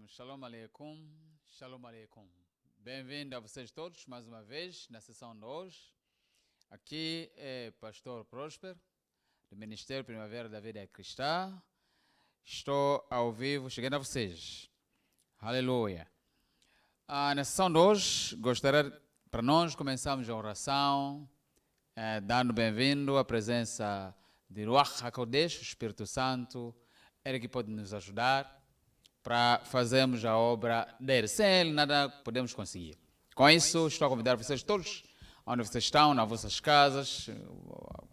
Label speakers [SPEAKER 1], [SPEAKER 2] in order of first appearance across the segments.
[SPEAKER 1] Shalom aleikum, shalom aleikum. Bem-vindo a vocês todos mais uma vez na sessão de hoje. Aqui é Pastor Próspero, do Ministério Primavera da Vida Cristã. Estou ao vivo chegando a vocês. Aleluia. Na sessão de hoje, gostaria, para nós começarmos a oração, dando bem-vindo à presença de Ruach HaKodesh, o Espírito Santo. Ele que pode nos ajudar para fazermos a obra dele. Sem ele, nada podemos conseguir. Com isso, estou a convidar vocês todos, onde vocês estão, nas vossas casas,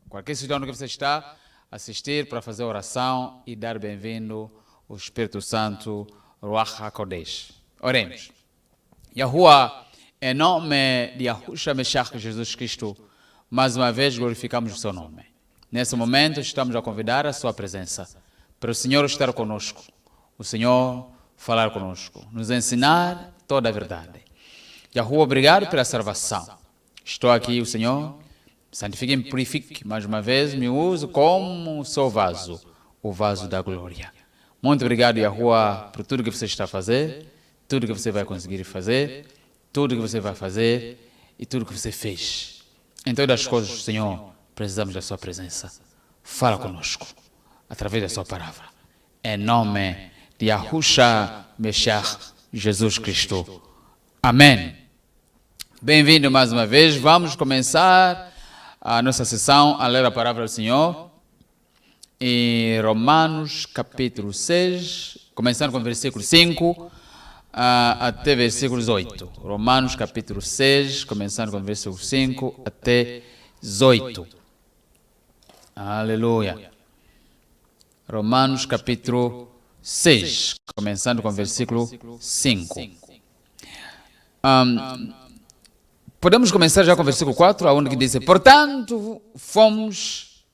[SPEAKER 1] qualquer sítio onde você está, assistir para fazer oração e dar bem-vindo ao Espírito Santo, Ruach HaKodesh. Oremos. Yahuwah, em nome de Yahushua Meshiach Jesus Cristo, mais uma vez glorificamos o seu nome. Nesse momento, estamos a convidar a sua presença, para o Senhor estar conosco. O Senhor falar conosco, nos ensinar toda a verdade. Yahuwah, obrigado pela salvação. Estou aqui, o Senhor, santifique e me purifique. Mais uma vez, me use como o seu vaso, o vaso da glória. Muito obrigado, Yahuwah, por tudo que você está a fazer, tudo que você vai conseguir fazer, tudo que você vai fazer e tudo que você fez. Em todas as coisas, Senhor, precisamos da sua presença. Fala conosco, através da sua palavra. Em nome de Yahushua Meshiach Jesus Cristo. Amém. Bem-vindo mais uma vez. Vamos começar a nossa sessão a ler a palavra do Senhor em Romanos capítulo 6, começando com o versículo 5 até versículos 8. Romanos capítulo 6, começando com o versículo 5 até 18. Aleluia. Romanos capítulo 6, começando com o versículo 5. Podemos começar já com o versículo 4, onde diz: portanto, fomos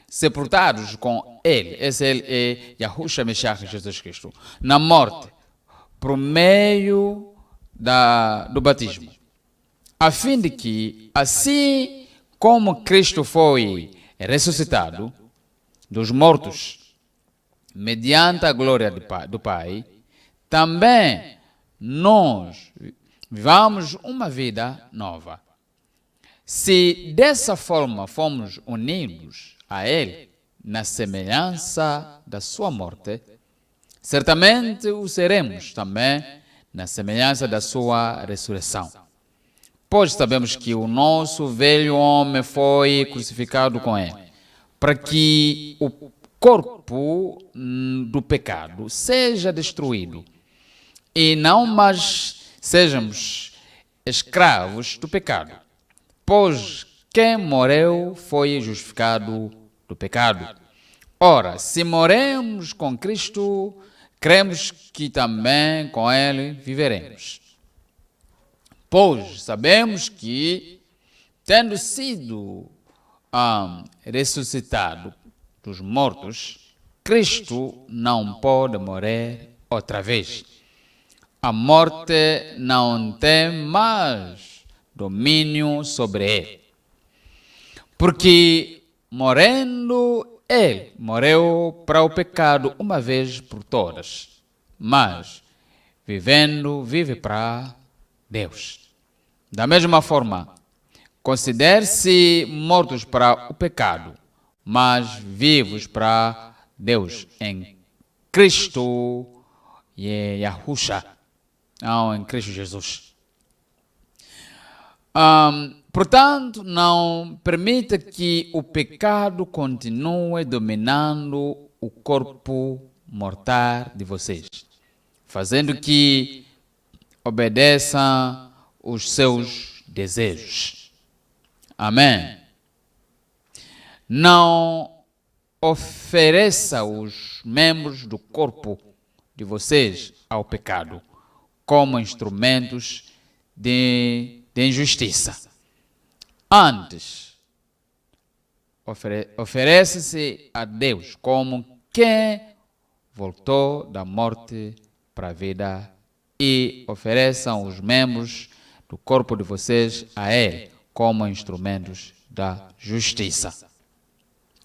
[SPEAKER 1] sepultados com ele. Esse ele é Yahushua Meshiach Jesus Cristo, na morte, por meio do batismo, a fim de que, assim como Cristo foi ressuscitado dos mortos, mediante a glória do Pai, também nós vivamos uma vida nova. Se dessa forma fomos unidos a Ele, na semelhança da sua morte, certamente o seremos também na semelhança da sua ressurreição. Pois sabemos que o nosso velho homem foi crucificado com Ele, para que o corpo do pecado seja destruído e não mais sejamos escravos do pecado, pois quem morreu foi justificado do pecado. Ora, se morremos com Cristo, cremos que também com Ele viveremos. Pois sabemos que, tendo sido ressuscitado dos mortos, Cristo não pode morrer outra vez. A morte não tem mais domínio sobre ele. Porque, morrendo, ele morreu para o pecado uma vez por todas, mas, vivendo, vive para Deus. Da mesma forma, considere-se mortos para o pecado, mas vivos para Deus em Cristo e Yahushua, não em Cristo Jesus. Portanto, não permita que o pecado continue dominando o corpo mortal de vocês, fazendo que obedeçam os seus desejos. Amém. Não ofereça os membros do corpo de vocês ao pecado como instrumentos de injustiça. Antes, ofereça-se a Deus como quem voltou da morte para a vida e ofereçam os membros do corpo de vocês a Ele como instrumentos da justiça.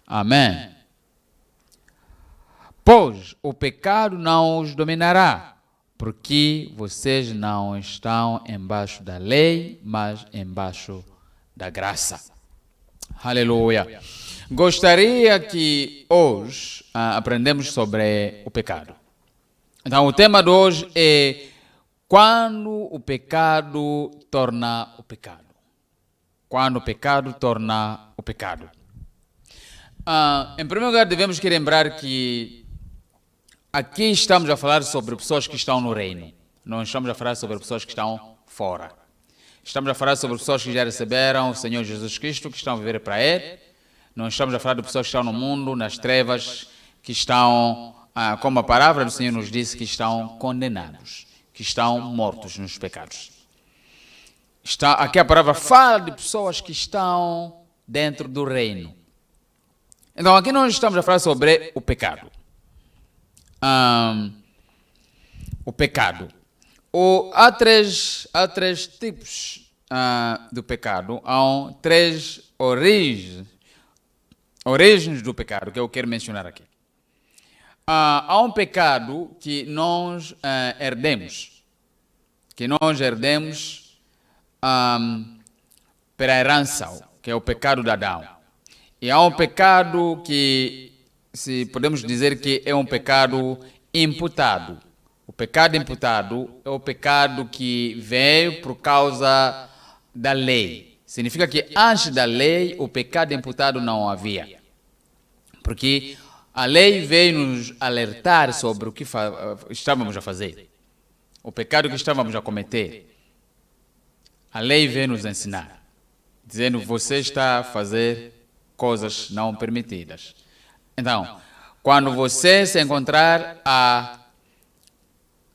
[SPEAKER 1] Amém. Pois o pecado não os dominará, porque vocês não estão embaixo da lei, mas embaixo da graça. Aleluia. Gostaria que hoje aprendemos sobre o pecado. Então, o tema de hoje é quando o pecado torna o pecado. Quando o pecado torna o pecado. Em primeiro lugar, devemos que lembrar que aqui estamos a falar sobre pessoas que estão no reino. Não estamos a falar sobre pessoas que estão fora. Estamos a falar sobre pessoas que já receberam o Senhor Jesus Cristo, que estão a viver para Ele. Não estamos a falar de pessoas que estão no mundo, nas trevas, que estão, como a palavra do Senhor nos disse, que estão condenados, que estão mortos nos pecados. Aqui a palavra fala de pessoas que estão dentro do reino. Então, aqui nós estamos a falar sobre o pecado. O pecado. Há três tipos do pecado. Há três origens do pecado que eu quero mencionar aqui. Há um pecado que nós herdemos. Que nós herdemos pela herança, que é o pecado de Adão. E há um pecado que, se podemos dizer que é um pecado imputado. O pecado imputado é o pecado que veio por causa da lei. Significa que antes da lei o pecado imputado não havia. Porque a lei veio nos alertar sobre o que estávamos a fazer. O pecado que estávamos a cometer. A lei veio nos ensinar. Dizendo, você está a fazer coisas não permitidas. Então, quando você se encontrar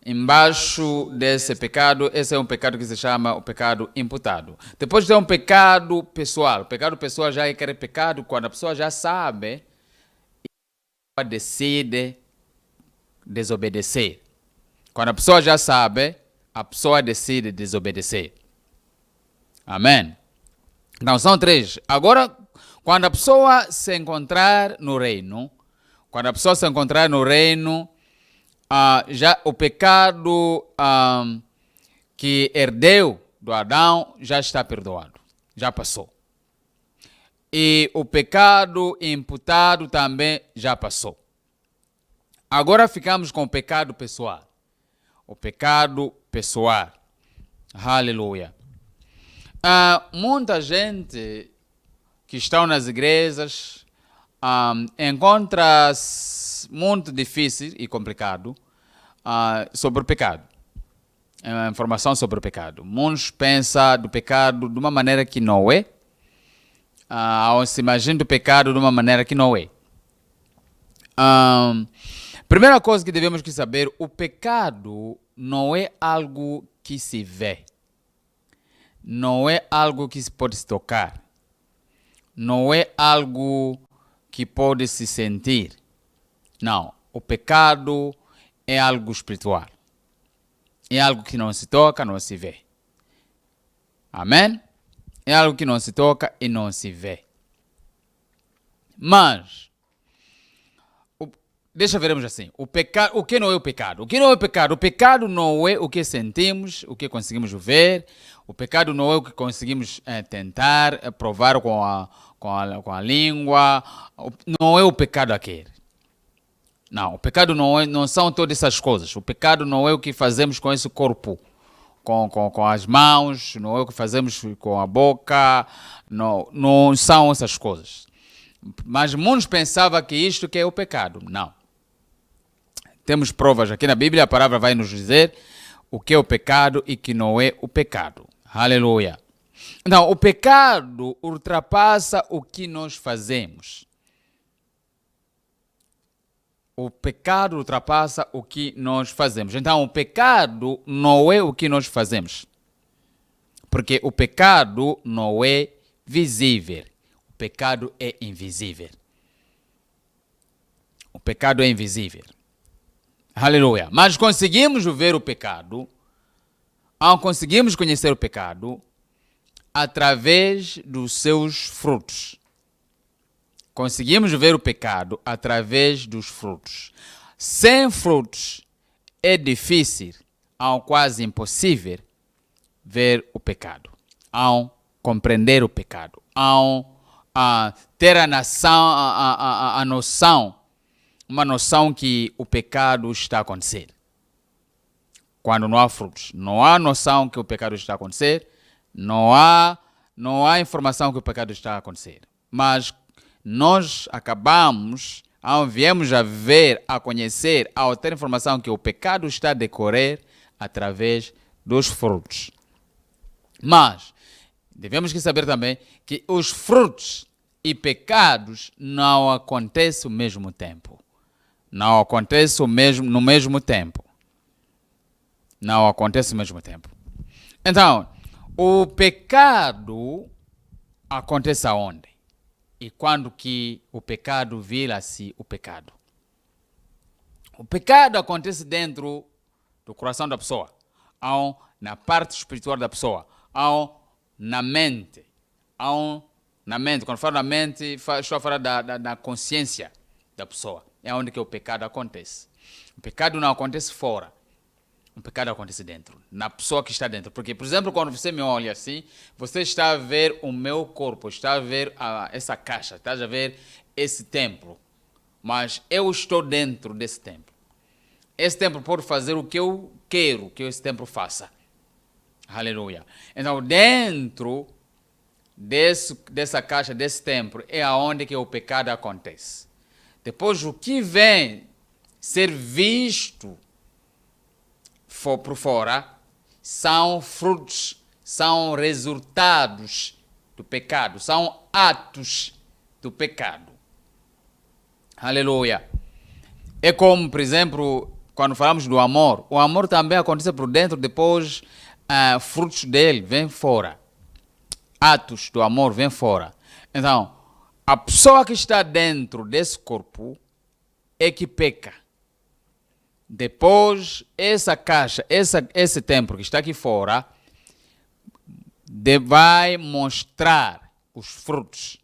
[SPEAKER 1] embaixo desse pecado, esse é um pecado que se chama o pecado imputado. Depois tem um pecado pessoal. O pecado pessoal já é aquele pecado quando a pessoa já sabe e decide desobedecer. Quando a pessoa já sabe, a pessoa decide desobedecer. Amém? Então, são três. Agora, quando a pessoa se encontrar no reino, já o pecado que herdeu do Adão já está perdoado, já passou. E o pecado imputado também já passou. Agora ficamos com o pecado pessoal. O pecado pessoal. Aleluia. Muita gente que estão nas igrejas encontra muito difícil e complicado sobre o pecado. Informação sobre o pecado. Muitos pensam do pecado de uma maneira que não é. Ou se imaginam do pecado de uma maneira que não é. Primeira coisa que devemos saber, o pecado não é algo que se vê. Não é algo que se pode se tocar. Não é algo que pode se sentir. Não, o pecado é algo espiritual. É algo que não se toca, não se vê. Amém? É algo que não se toca e não se vê. Mas, deixa vermos assim, o que não é o pecado? O que não é o pecado? O pecado não é o que sentimos, o que conseguimos ver. O pecado não é o que conseguimos tentar provar com a língua. Não é o pecado aquele. Não, o pecado não são todas essas coisas. O pecado não é o que fazemos com esse corpo, com as mãos, não é o que fazemos com a boca. Não são essas coisas. Mas muitos pensavam que isto que é o pecado. Não. Temos provas aqui na Bíblia, a palavra vai nos dizer o que é o pecado e que não é o pecado. Aleluia. Então, o pecado ultrapassa o que nós fazemos. O pecado ultrapassa o que nós fazemos. Então, o pecado não é o que nós fazemos. Porque o pecado não é visível. O pecado é invisível. O pecado é invisível. Aleluia. Mas conseguimos ver o pecado, conseguimos conhecer o pecado através dos seus frutos. Conseguimos ver o pecado através dos frutos. Sem frutos é difícil quase impossível ver o pecado, ao compreender o pecado, ao ter a noção, uma noção que o pecado está a acontecer. Quando não há frutos, não há noção que o pecado está a acontecer, não há informação que o pecado está a acontecer. Mas nós acabamos, viemos a ver, a conhecer, ao ter informação que o pecado está a decorrer através dos frutos. Mas devemos saber também que os frutos e pecados não acontecem ao mesmo tempo. Não acontecem no mesmo tempo. Não acontece ao mesmo tempo. Então, o pecado acontece aonde? E quando que o pecado vira-se o pecado? O pecado acontece dentro do coração da pessoa, ou na parte espiritual da pessoa, ou na mente. Quando falo na mente, estou a falar da consciência da pessoa. É onde que o pecado acontece. O pecado não acontece fora. O pecado acontece dentro, na pessoa que está dentro. Porque, por exemplo, quando você me olha assim, você está a ver o meu corpo, está a ver essa caixa, está a ver esse templo. Mas eu estou dentro desse templo. Esse templo pode fazer o que eu quero que esse templo faça. Aleluia. Então, dentro dessa caixa, desse templo, é aonde que o pecado acontece. Depois, o que vem ser visto por fora são frutos, são resultados do pecado, são atos do pecado. Aleluia. É como, por exemplo, quando falamos do amor, o amor também acontece por dentro, depois frutos dele vêm fora. Atos do amor vêm fora. Então, a pessoa que está dentro desse corpo é que peca. Depois, essa caixa, esse templo que está aqui fora, vai mostrar os frutos.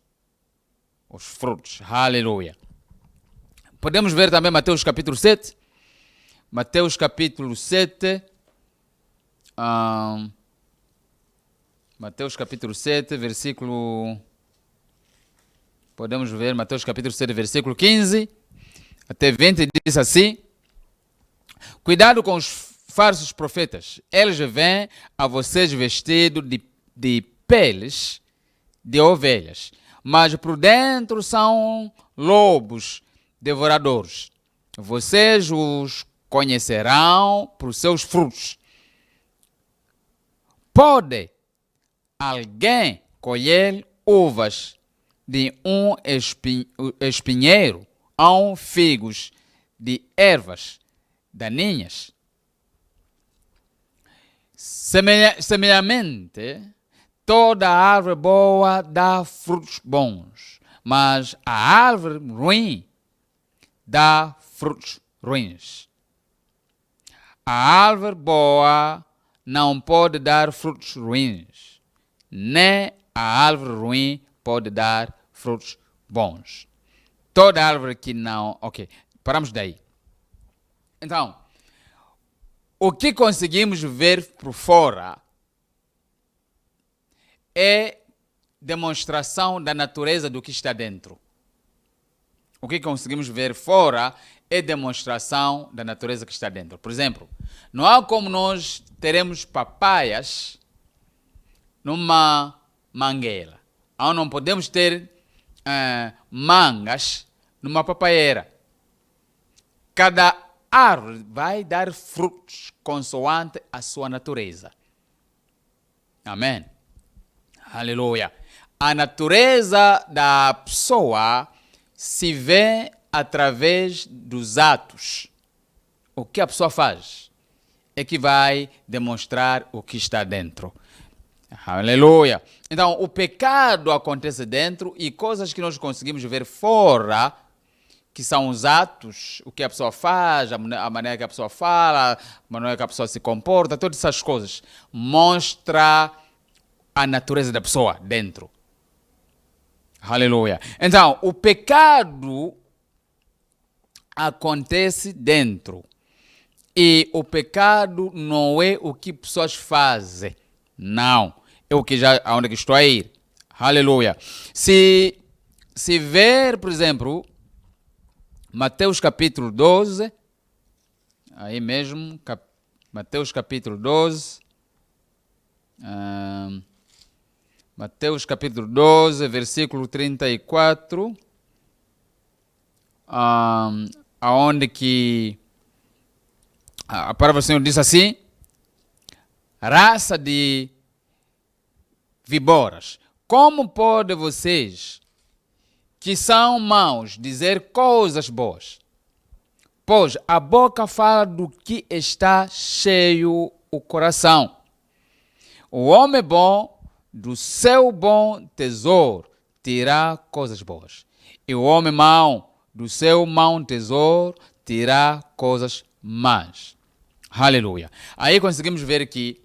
[SPEAKER 1] Os frutos. Aleluia. Podemos ver também Mateus capítulo 7. Mateus capítulo 7. Mateus capítulo 7, versículo... Podemos ver Mateus capítulo 7, versículo 15 até 20, diz assim: cuidado com os falsos profetas. Eles vêm a vocês vestidos de peles de ovelhas, mas por dentro são lobos devoradores. Vocês os conhecerão por seus frutos. Pode alguém colher uvas de um espinheiro ou figos de ervas daninhas? Semelhantemente, toda árvore boa dá frutos bons, mas a árvore ruim dá frutos ruins. A árvore boa não pode dar frutos ruins, nem a árvore ruim pode dar frutos bons. Toda árvore que não... Ok, paramos daí. Então, o que conseguimos ver por fora é demonstração da natureza do que está dentro. O que conseguimos ver fora é demonstração da natureza que está dentro. Por exemplo, não há como nós teremos papaias numa mangueira. Ou não podemos ter mangas numa papaieira. Cada árvore vai dar frutos consoante a sua natureza. Amém. Aleluia. A natureza da pessoa se vê através dos atos. O que a pessoa faz é que vai demonstrar o que está dentro. Aleluia. Então, o pecado acontece dentro e coisas que nós conseguimos ver fora, que são os atos, o que a pessoa faz, a maneira que a pessoa fala, a maneira que a pessoa se comporta, todas essas coisas mostra a natureza da pessoa dentro. Aleluia. Então, o pecado acontece dentro. E o pecado não é o que pessoas fazem. Não. É o que já, aonde que estou a ir. Aleluia. Se ver, por exemplo, Mateus capítulo 12, aí mesmo, Mateus capítulo 12, Mateus capítulo 12, versículo 34, aonde que a palavra do Senhor diz assim: raça de víboras, como podem vocês, que são maus, dizer coisas boas? Pois a boca fala do que está cheio o coração. O homem bom, do seu bom tesouro, terá coisas boas. E o homem mau, do seu mau tesouro, terá coisas más. Aleluia. Aí conseguimos ver que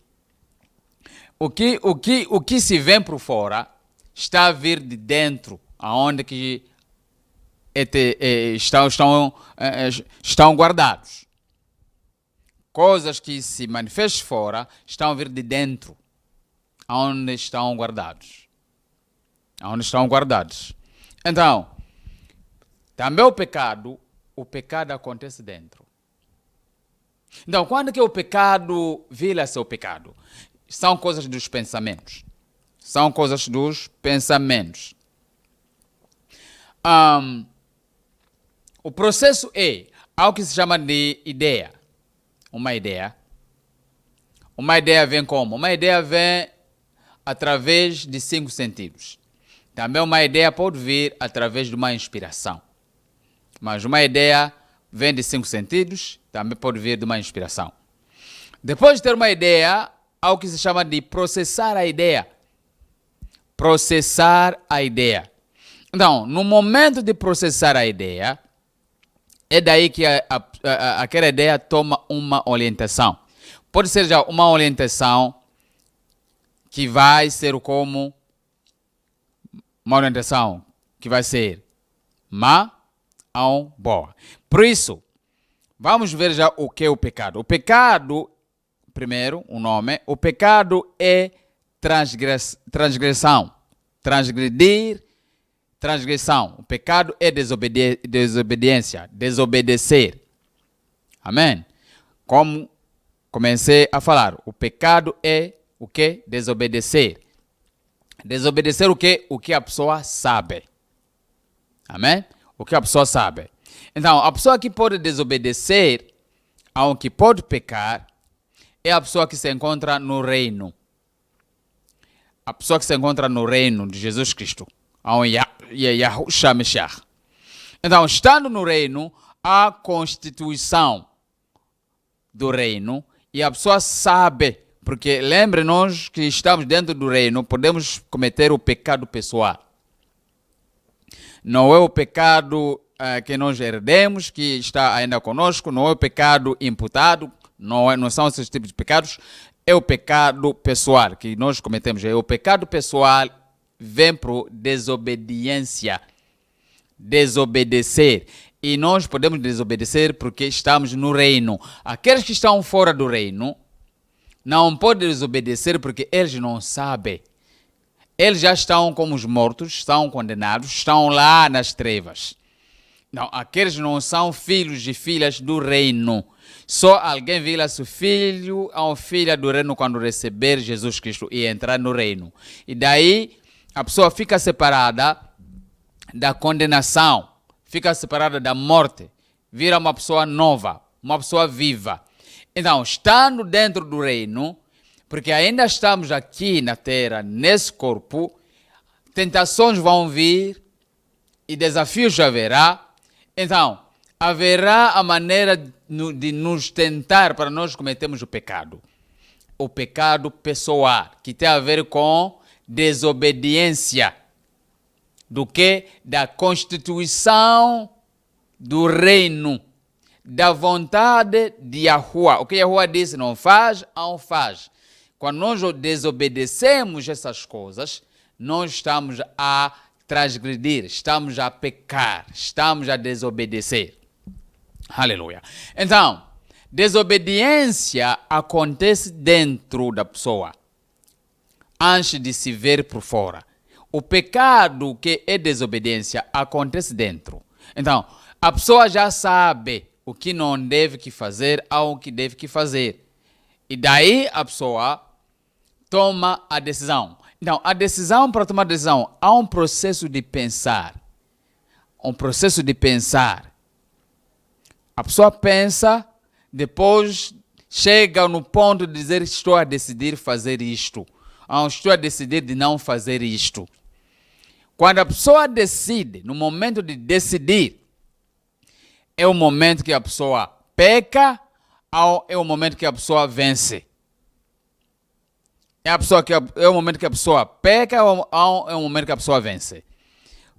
[SPEAKER 1] o que se vê por fora está a vir de dentro, aonde que estão guardados. Coisas que se manifestam fora estão a vir de dentro, aonde estão guardados. Aonde estão guardados. Então, também o pecado acontece dentro. Então, quando que o pecado vira seu pecado? São coisas dos pensamentos. São coisas dos pensamentos. O processo é algo que se chama de ideia. Uma ideia vem como? Uma ideia vem através de 5 sentidos. Também uma ideia pode vir através de uma inspiração. Mas uma ideia vem de 5 sentidos, também pode vir de uma inspiração. Depois de ter uma ideia, algo que se chama de processar a ideia. Processar a ideia. Então, no momento de processar a ideia, é daí que aquela ideia toma uma orientação. Pode ser já uma orientação que vai ser como uma orientação que vai ser má ou boa. Por isso, vamos ver já o que é o pecado. O pecado, primeiro, o nome. O pecado é transgressão. Transgredir, transgressão. O pecado é desobediência. Desobedecer. Amém? Como comecei a falar, o pecado é o que? Desobedecer. Desobedecer o que? O que a pessoa sabe. Amém? O que a pessoa sabe. Então, a pessoa que pode desobedecer, ao que pode pecar, é a pessoa que se encontra no reino. A pessoa que se encontra no reino de Jesus Cristo. Ao Yahushua Mashiach. Então, estando no reino, há constituição do reino e a pessoa sabe, porque lembre-nos que estamos dentro do reino, podemos cometer o pecado pessoal. Não é o pecado que nós herdemos, que está ainda conosco, não é o pecado imputado, não são esses tipos de pecados, é o pecado pessoal que nós cometemos. É o pecado pessoal vem por desobediência, desobedecer. E nós podemos desobedecer porque estamos no reino. Aqueles que estão fora do reino não podem desobedecer porque eles não sabem. Eles já estão como os mortos, estão condenados, estão lá nas trevas. Não, aqueles não são filhos e filhas do reino. Só alguém vira seu filho ou filha do reino quando receber Jesus Cristo e entrar no reino. E daí a pessoa fica separada da condenação, fica separada da morte, vira uma pessoa nova, uma pessoa viva. Então, estando dentro do reino, porque ainda estamos aqui na terra, nesse corpo, tentações vão vir e desafios haverá. Então, haverá a maneira de nos tentar para nós cometermos o pecado. O pecado pessoal, que tem a ver com desobediência do que? Da constituição do reino, da vontade de Yahuwah. O que Yahuwah disse, não faz, não faz. Quando nós desobedecemos essas coisas, nós estamos a transgredir, estamos a pecar, estamos a desobedecer. Aleluia. Então, desobediência acontece dentro da pessoa, antes de se ver por fora. O pecado, que é desobediência, acontece dentro. Então, a pessoa já sabe o que não deve que fazer ou o que deve que fazer. E daí a pessoa toma a decisão. Então, a decisão, para tomar decisão, há um processo de pensar. Um processo de pensar. A pessoa pensa, depois chega no ponto de dizer: estou a decidir fazer isto. Ou estou a decidir de não fazer isto. Quando a pessoa decide, no momento de decidir, é o momento que a pessoa peca ou é o momento que a pessoa vence? É o momento que a pessoa peca ou é o momento que a pessoa vence?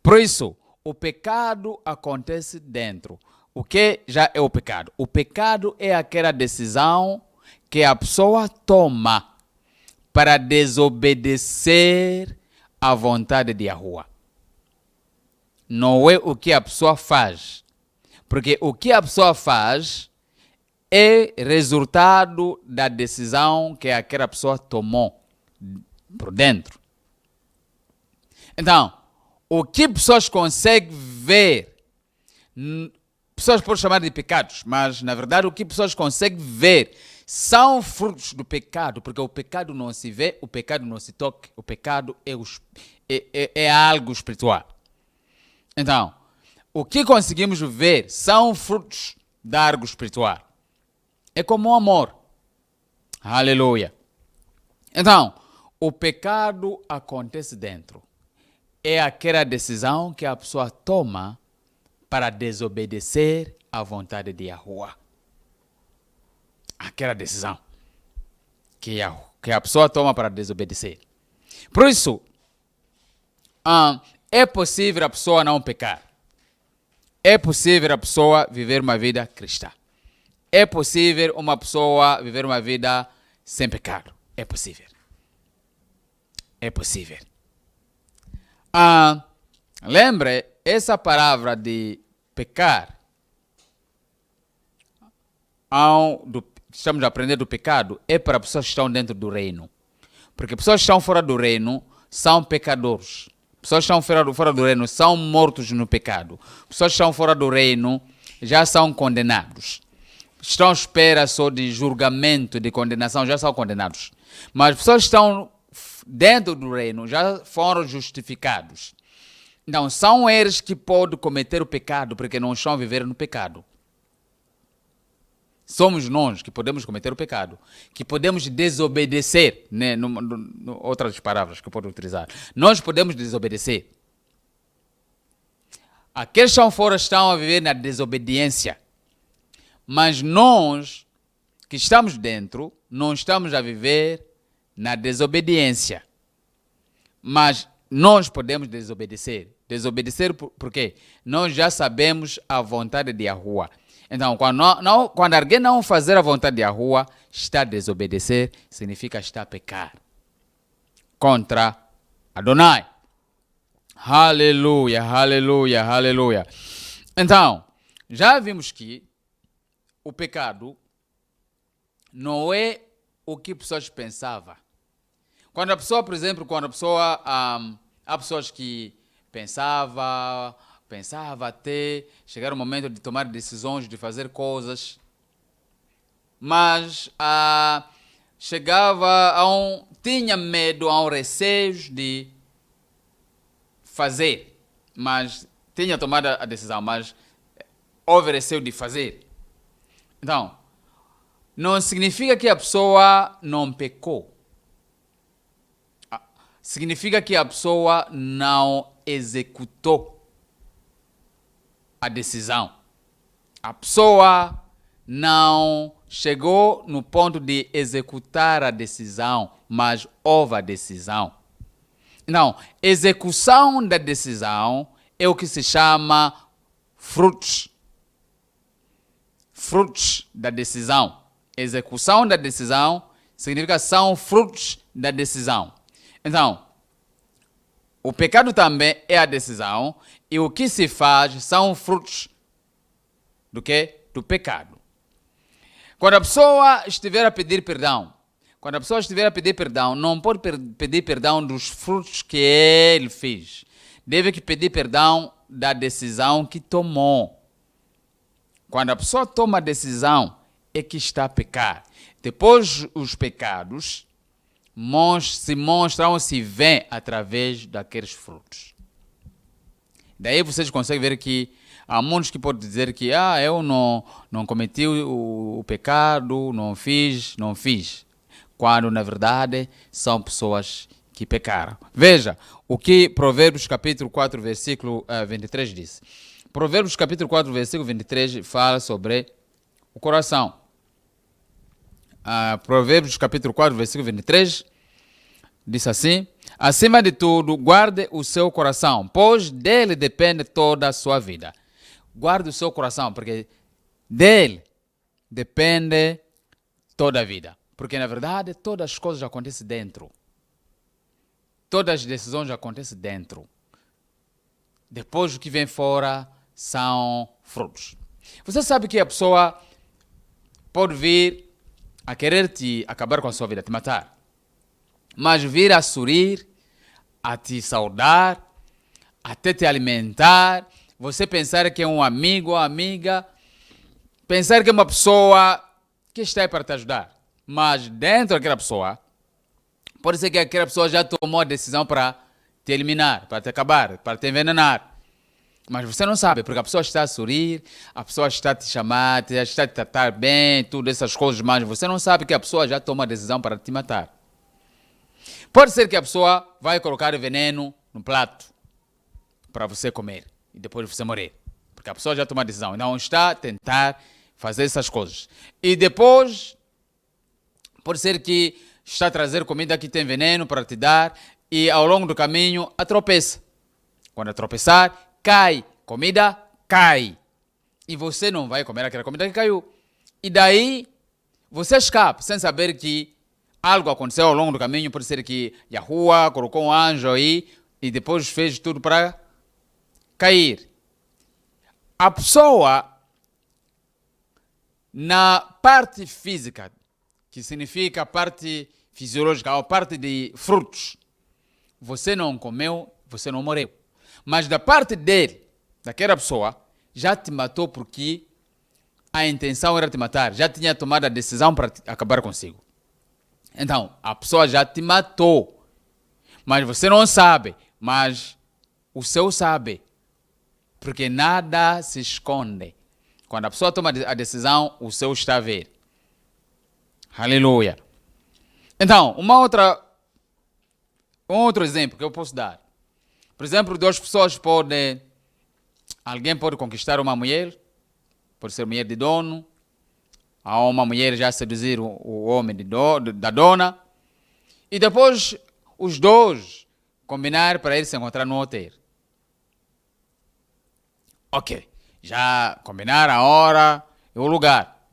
[SPEAKER 1] Por isso, o pecado acontece dentro. O que já é o pecado? O pecado é aquela decisão que a pessoa toma para desobedecer à vontade de Yahuwah. Não é o que a pessoa faz. Porque o que a pessoa faz é resultado da decisão que aquela pessoa tomou por dentro. Então, o que pessoas conseguem ver, pessoas podem chamar de pecados, mas na verdade o que pessoas conseguem ver são frutos do pecado, porque o pecado não se vê, o pecado não se toca, o pecado é algo espiritual. Então, o que conseguimos ver são frutos de algo espiritual. É como o amor. Aleluia. Então, o pecado acontece dentro. É aquela decisão que a pessoa toma para desobedecer à vontade de Yahuwah. Aquela decisão que a pessoa toma para desobedecer. Por isso, é possível a pessoa não pecar. É possível a pessoa viver uma vida cristã. É possível uma pessoa viver uma vida sem pecado. É possível. É possível. Lembre, essa palavra de pecar, estamos a aprender do pecado, é para pessoas que estão dentro do reino. Porque pessoas que estão fora do reino são pecadores. Pessoas que estão fora do reino são mortos no pecado. Pessoas que estão fora do reino já são condenados. Estão à espera só de julgamento, de condenação, já são condenados. Mas pessoas que estão dentro do reino já foram justificados. Então, são eles que podem cometer o pecado, porque não estão a viver no pecado. Somos nós que podemos cometer o pecado, que podemos desobedecer, né? Outras palavras que eu posso utilizar. Nós podemos desobedecer. Aqueles que estão fora estão a viver na desobediência. Mas nós, que estamos dentro, não estamos a viver na desobediência. Mas nós podemos desobedecer. Desobedecer por quê? Nós já sabemos a vontade de Yahuwah. Então, quando alguém não fazer a vontade de Yahuwah, está a desobedecer, significa estar a pecar contra Adonai. Aleluia, aleluia, aleluia. Então, já vimos que o pecado não é o que pessoas pensavam. Quando a pessoa, por exemplo, há pessoas que pensava até chegar o momento de tomar decisões, de fazer coisas, mas tinha medo, a um receio de fazer, mas tinha tomado a decisão, mas houve receio de fazer. Então, não significa que a pessoa não pecou. Significa que a pessoa não executou a decisão. A pessoa não chegou no ponto de executar a decisão, mas houve a decisão. Então, execução da decisão é o que se chama frutos. Frutos da decisão. Execução da decisão significa são frutos da decisão. Então, o pecado também é a decisão e o que se faz são frutos do quê? Do pecado. Quando a pessoa estiver a pedir perdão, não pode pedir perdão dos frutos que ele fez. Deve que pedir perdão da decisão que tomou. Quando a pessoa toma a decisão, é que está a pecar. Depois, os pecados se mostram, se vêem através daqueles frutos. Daí vocês conseguem ver que há muitos que podem dizer que eu não cometi o pecado, não fiz. Quando, na verdade, são pessoas que pecaram. Veja o que Provérbios capítulo 4, versículo 23 diz. Provérbios capítulo 4, versículo 23 fala sobre o coração. Provérbios capítulo 4, versículo 23 diz assim: acima de tudo, guarde o seu coração, pois dele depende toda a sua vida. Guarde o seu coração, porque dele depende toda a vida. Porque, na verdade, todas as coisas acontecem dentro. Todas as decisões acontecem dentro. Depois, o que vem fora são frutos. Você sabe que a pessoa pode vir a querer te acabar com a sua vida, te matar. Mas vir a sorrir, a te saudar, até te alimentar, você pensar que é um amigo ou amiga, pensar que é uma pessoa que está aí para te ajudar. Mas dentro daquela pessoa, pode ser que aquela pessoa já tomou a decisão para te eliminar, para te acabar, para te envenenar. Mas você não sabe, porque a pessoa está a sorrir, a pessoa está a te chamar, está a te tratar bem, tudo essas coisas, mas você não sabe que a pessoa já tomou a decisão para te matar. Pode ser que a pessoa vai colocar veneno no prato para você comer e depois você morrer. Porque a pessoa já tomou a decisão, então está a tentar fazer essas coisas. E depois, pode ser que está a trazer comida que tem veneno para te dar e ao longo do caminho a tropeça. Quando a tropeçar, cai, comida cai. E você não vai comer aquela comida que caiu. E daí, você escapa sem saber que algo aconteceu ao longo do caminho. Pode ser que Yahuwah colocou um anjo aí e depois fez tudo para cair. A pessoa, na parte física, que significa a parte fisiológica, a parte de frutos, você não comeu, você não morreu. Mas da parte dele, daquela pessoa, já te matou porque a intenção era te matar. Já tinha tomado a decisão para acabar consigo. Então, a pessoa já te matou. Mas você não sabe. Mas o seu sabe. Porque nada se esconde. Quando a pessoa toma a decisão, o seu está a ver. Aleluia. Então, um outro exemplo que eu posso dar. Por exemplo, alguém pode conquistar uma mulher, pode ser mulher de dono, ou uma mulher já seduzir o homem da dona, e depois os dois combinar para eles se encontrar no hotel. Ok, já combinaram a hora e o lugar.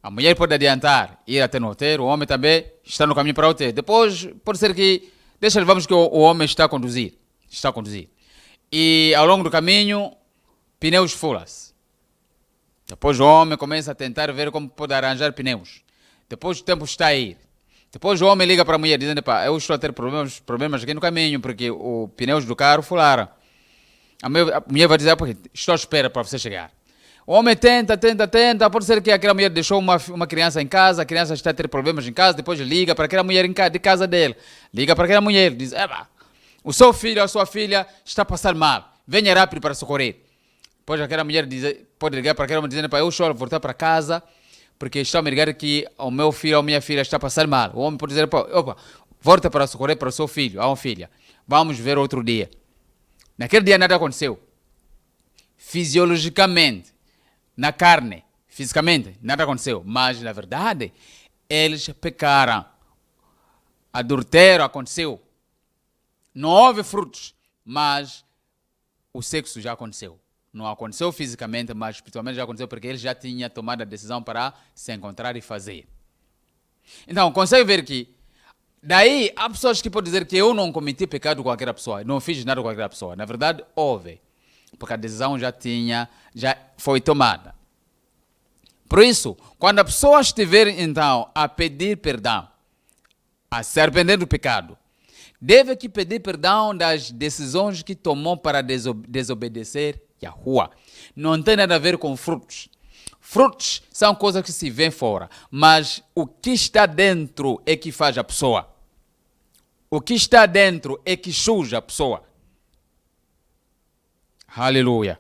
[SPEAKER 1] A mulher pode adiantar, ir até no hotel, o homem também está no caminho para o hotel. Depois pode ser que, vamos que o homem está a conduzir. E ao longo do caminho, pneus furam-se. Depois o homem começa a tentar ver como pode arranjar pneus. Depois o tempo está a ir. Depois o homem liga para a mulher dizendo, eu estou a ter problemas aqui no caminho, porque os pneus do carro furaram. A mulher vai dizer, estou à espera para você chegar. O homem tenta, pode ser que aquela mulher deixou uma criança em casa, a criança está a ter problemas em casa, depois liga para aquela mulher de casa dele. Liga para aquela mulher, diz, o seu filho, a sua filha está a passar mal, venha rápido para socorrer. Depois aquela mulher pode ligar para aquela mulher dizendo, eu estou a voltar para casa, porque estou a me ligar que o meu filho ou minha filha está a passar mal. O homem pode dizer, volta para socorrer para o seu filho ou filha, vamos ver outro dia. Naquele dia nada aconteceu. Fisiologicamente, na carne, fisicamente, nada aconteceu. Mas, na verdade, eles pecaram. Adultério aconteceu. Não houve frutos, mas o sexo já aconteceu. Não aconteceu fisicamente, mas espiritualmente já aconteceu porque ele já tinha tomado a decisão para se encontrar e fazer. Então, consegue ver que daí há pessoas que podem dizer que eu não cometi pecado com aquela pessoa, não fiz nada com aquela pessoa. Na verdade, houve, porque a decisão já foi tomada. Por isso, quando a pessoa estiver, então, a pedir perdão, a se arrepender do pecado, deve que pedir perdão das decisões que tomou para desobedecer Yahuwah. Não tem nada a ver com frutos. Frutos são coisas que se vêem fora, mas o que está dentro é que faz a pessoa. O que está dentro é que suja a pessoa. Aleluia.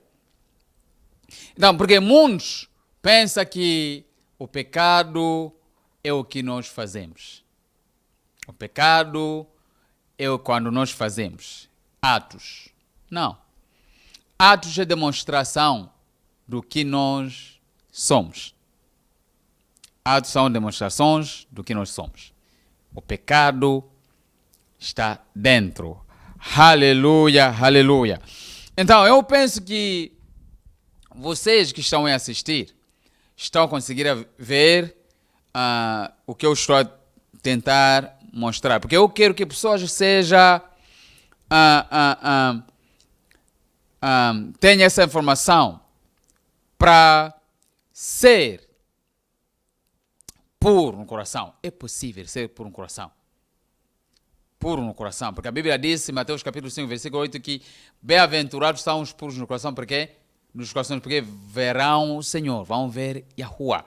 [SPEAKER 1] Então, porque muitos pensam que o pecado é o que nós fazemos. O pecado é quando nós fazemos atos. Não. Atos é demonstração do que nós somos. Atos são demonstrações do que nós somos. O pecado está dentro. Aleluia, aleluia. Então, eu penso que vocês que estão a assistir estão a conseguir ver o que eu estou a tentar mostrar. Porque eu quero que pessoas sejam tenham essa informação para ser puro no coração. É possível ser puro no coração. Puro no coração. Porque a Bíblia diz em Mateus capítulo 5, versículo 8, que bem-aventurados são os puros no coração, porque nos corações, porque verão o Senhor, vão ver Yahuwah.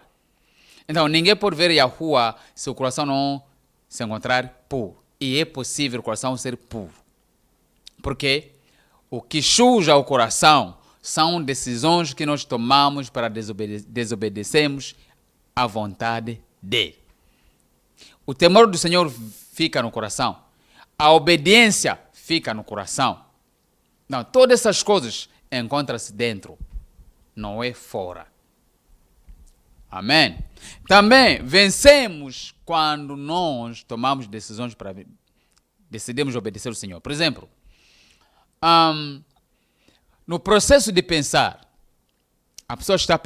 [SPEAKER 1] Então, ninguém pode ver Yahuwah se o coração não se encontrar puro. E é possível o coração ser puro. Porque o que suja o coração são decisões que nós tomamos para desobedecermos à vontade dele. O temor do Senhor fica no coração. A obediência fica no coração. Não, todas essas coisas encontram-se dentro, não é fora. Amém? Também vencemos quando nós tomamos decisões para decidimos obedecer ao Senhor. Por exemplo, no processo de pensar, a pessoa está a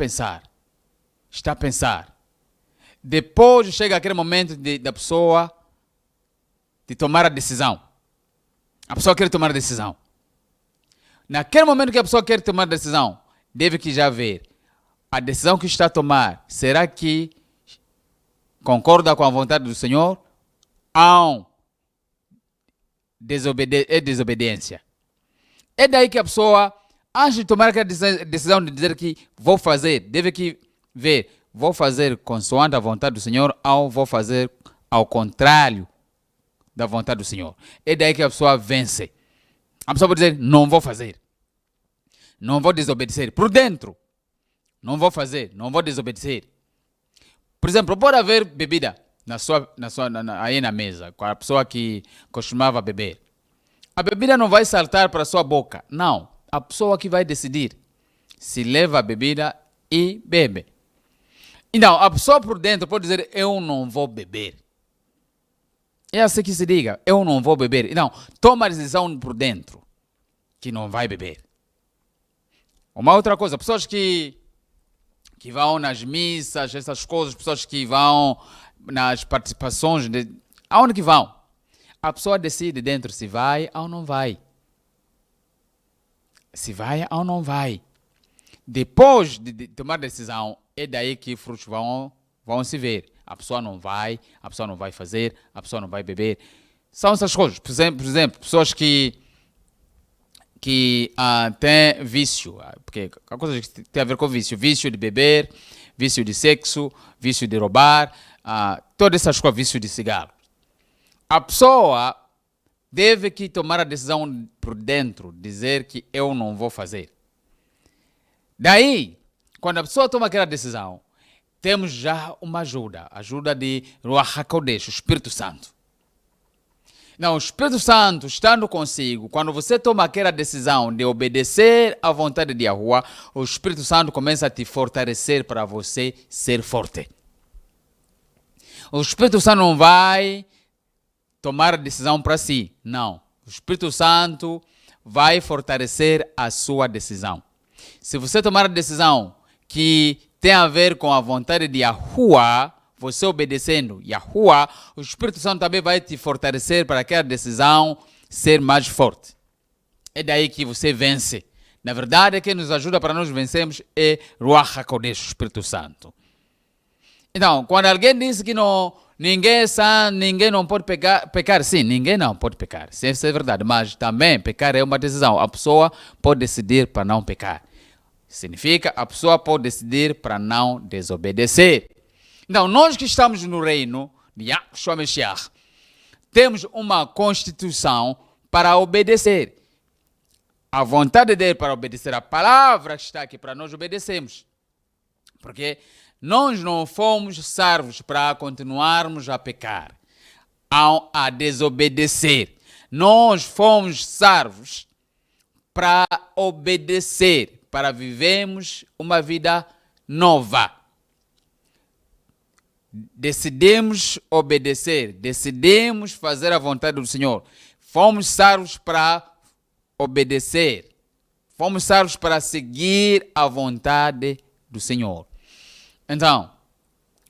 [SPEAKER 1] pensar. Depois chega aquele momento da pessoa de tomar a decisão. A pessoa quer tomar a decisão. Naquele momento que a pessoa quer tomar a decisão, deve que já ver a decisão que está a tomar. Será que concorda com a vontade do Senhor? Ou é desobediência? É daí que a pessoa, antes de tomar aquela decisão de dizer que vou fazer, deve que ver, vou fazer consoante a vontade do Senhor ou vou fazer ao contrário da vontade do Senhor. É daí que a pessoa vence. A pessoa pode dizer, não vou fazer. Não vou desobedecer. Por dentro. Não vou fazer. Não vou desobedecer. Por exemplo, pode haver bebida aí na mesa, com a pessoa que costumava beber. A bebida não vai saltar para a sua boca. Não. A pessoa que vai decidir se leva a bebida e bebe. Então, a pessoa por dentro pode dizer, eu não vou beber. É assim que se diga, eu não vou beber. Não, toma a decisão por dentro, que não vai beber. Uma outra coisa, pessoas que vão nas missas, essas coisas, pessoas que vão nas participações, aonde que vão? A pessoa decide dentro se vai ou não vai. Se vai ou não vai. Depois de tomar decisão, é daí que frutos vão se ver. A pessoa não vai fazer, a pessoa não vai beber. São essas coisas. Por exemplo, pessoas que têm vício, porque há coisas que têm a ver com vício. Vício de beber, vício de sexo, vício de roubar, todas essas coisas, vício de cigarro. A pessoa deve que tomar a decisão por dentro, dizer que eu não vou fazer. Daí, quando a pessoa toma aquela decisão, temos já uma ajuda de Ruach HaKodesh, o Espírito Santo. Não, o Espírito Santo estando consigo, quando você toma aquela decisão de obedecer à vontade de Yahuwah, o Espírito Santo começa a te fortalecer para você ser forte. O Espírito Santo não vai tomar a decisão para si, não. O Espírito Santo vai fortalecer a sua decisão. Se você tomar a decisão que tem a ver com a vontade de Yahuwah, você obedecendo Yahuwah, o Espírito Santo também vai te fortalecer para aquela decisão ser mais forte. É daí que você vence. Na verdade, quem nos ajuda para nós vencermos é Ruach HaKodesh, o Espírito Santo. Então, quando alguém diz que não, ninguém é santo, ninguém não pode pecar, sim, ninguém não pode pecar, isso é verdade, mas também pecar é uma decisão. A pessoa pode decidir para não pecar. Significa, a pessoa pode decidir para não desobedecer. Então, nós que estamos no reino de Yahshua Mashiach, temos uma constituição para obedecer. A vontade dele para obedecer a palavra que está aqui para nós obedecermos. Porque nós não fomos salvos para continuarmos a pecar, a desobedecer. Nós fomos salvos para obedecer, para vivermos uma vida nova. Decidimos obedecer, decidimos fazer a vontade do Senhor. Fomos salvos para obedecer. Fomos salvos para seguir a vontade do Senhor. Então,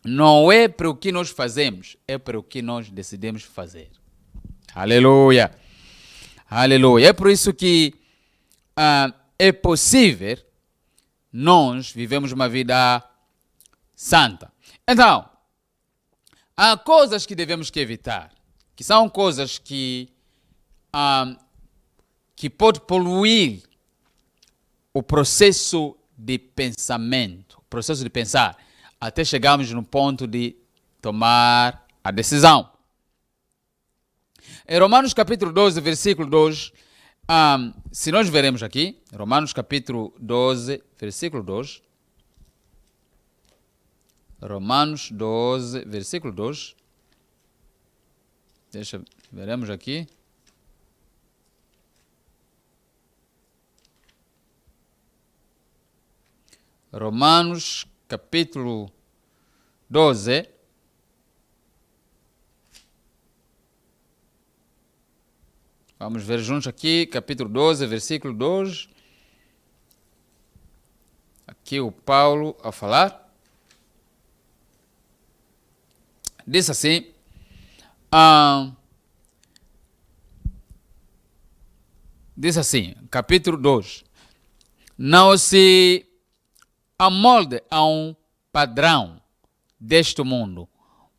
[SPEAKER 1] não é para o que nós fazemos, é para o que nós decidimos fazer. Aleluia! Aleluia! É por isso que é possível nós vivemos uma vida santa. Então, há coisas que devemos evitar, que são coisas que pode poluir o processo de pensamento, o processo de pensar, até chegarmos no ponto de tomar a decisão. Em Romanos capítulo 12, versículo 2, se nós veremos aqui, Romanos capítulo 12, versículo 2, Romanos 12, versículo 2, veremos aqui. Romanos capítulo 12, vamos ver juntos aqui, capítulo 12, versículo 2. Aqui o Paulo a falar. Diz assim, capítulo 2, não se amolde a um padrão deste mundo,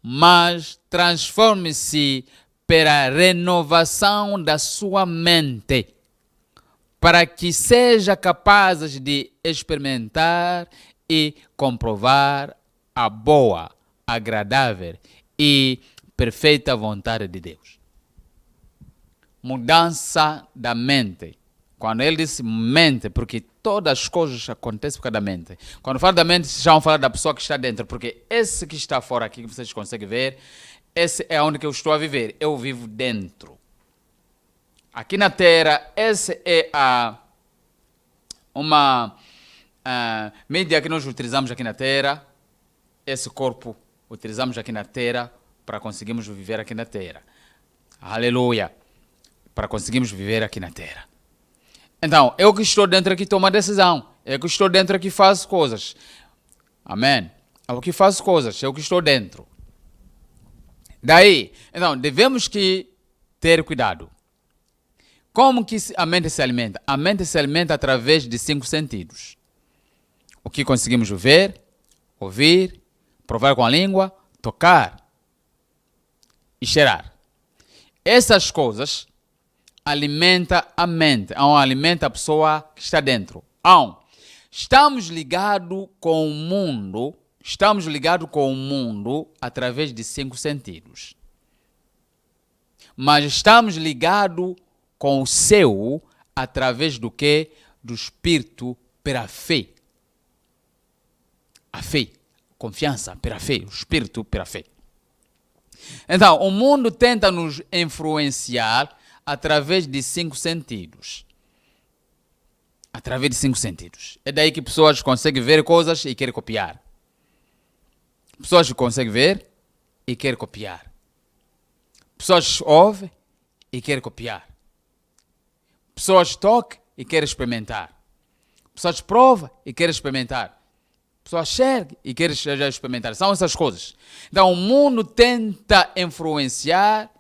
[SPEAKER 1] mas transforme-se pela renovação da sua mente, para que seja capaz de experimentar e comprovar a boa, agradável e perfeita vontade de Deus. Mudança da mente. Quando ele diz mente, porque todas as coisas acontecem por causa da mente. Quando fala da mente, já vão falar da pessoa que está dentro, porque esse que está fora aqui, que vocês conseguem ver, esse é onde eu estou a viver. Eu vivo dentro. Aqui na Terra, essa é uma mídia que nós utilizamos aqui na Terra. Esse corpo utilizamos aqui na Terra para conseguirmos viver aqui na Terra. Aleluia! Para conseguirmos viver aqui na Terra. Então, eu que estou dentro aqui tomo a decisão. Eu que estou dentro aqui faço coisas. Amém? Eu que faço coisas. Eu que estou dentro. Daí, então, devemos que ter cuidado. Como que a mente se alimenta? A mente se alimenta através de 5 sentidos. O que conseguimos ver, ouvir, provar com a língua, tocar e cheirar. Essas coisas alimenta a mente, alimenta a pessoa que está dentro. Estamos ligados com o mundo, através de 5 sentidos. Mas estamos ligados com o céu através do quê? Do Espírito pela fé. A fé, confiança pela fé, o Espírito pela fé. Então, o mundo tenta nos influenciar através de 5 sentidos. Através de 5 sentidos. É daí que pessoas conseguem ver coisas e querem copiar. Pessoas conseguem ver e querem copiar. Pessoas ouvem e querem copiar. Pessoas tocam e querem experimentar. Pessoas provam e querem experimentar. Pessoas enxergam e querem experimentar. São essas coisas. Então o mundo tenta influenciar,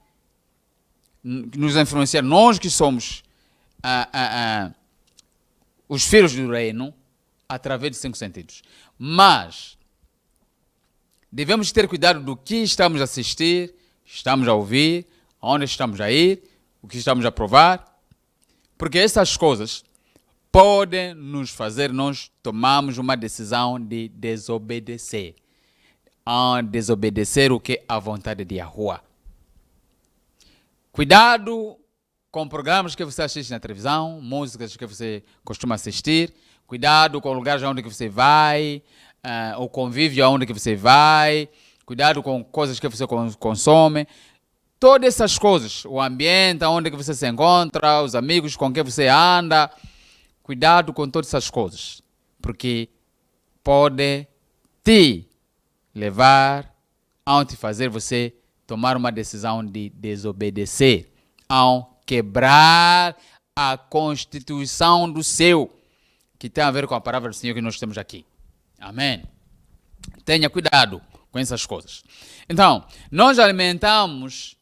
[SPEAKER 1] nós que somos os filhos do reino, através de 5 sentidos. Mas Devemos ter cuidado do que estamos a assistir, estamos a ouvir, aonde estamos a ir, o que estamos a provar, porque essas coisas podem nos fazer nós tomarmos uma decisão de desobedecer. Desobedecer o que? A vontade de Yahuwah. Cuidado com programas que você assiste na televisão, músicas que você costuma assistir. Cuidado com lugares onde você vai, o convívio aonde que você vai. Cuidado com coisas que você consome. Todas essas coisas, o ambiente onde que você se encontra, os amigos com quem você anda. Cuidado com todas essas coisas, porque pode te levar a te fazer você tomar uma decisão de desobedecer, ao quebrar a constituição do céu, que tem a ver com a palavra do Senhor que nós temos aqui. Amém? Tenha cuidado com essas coisas. Então, nós alimentamos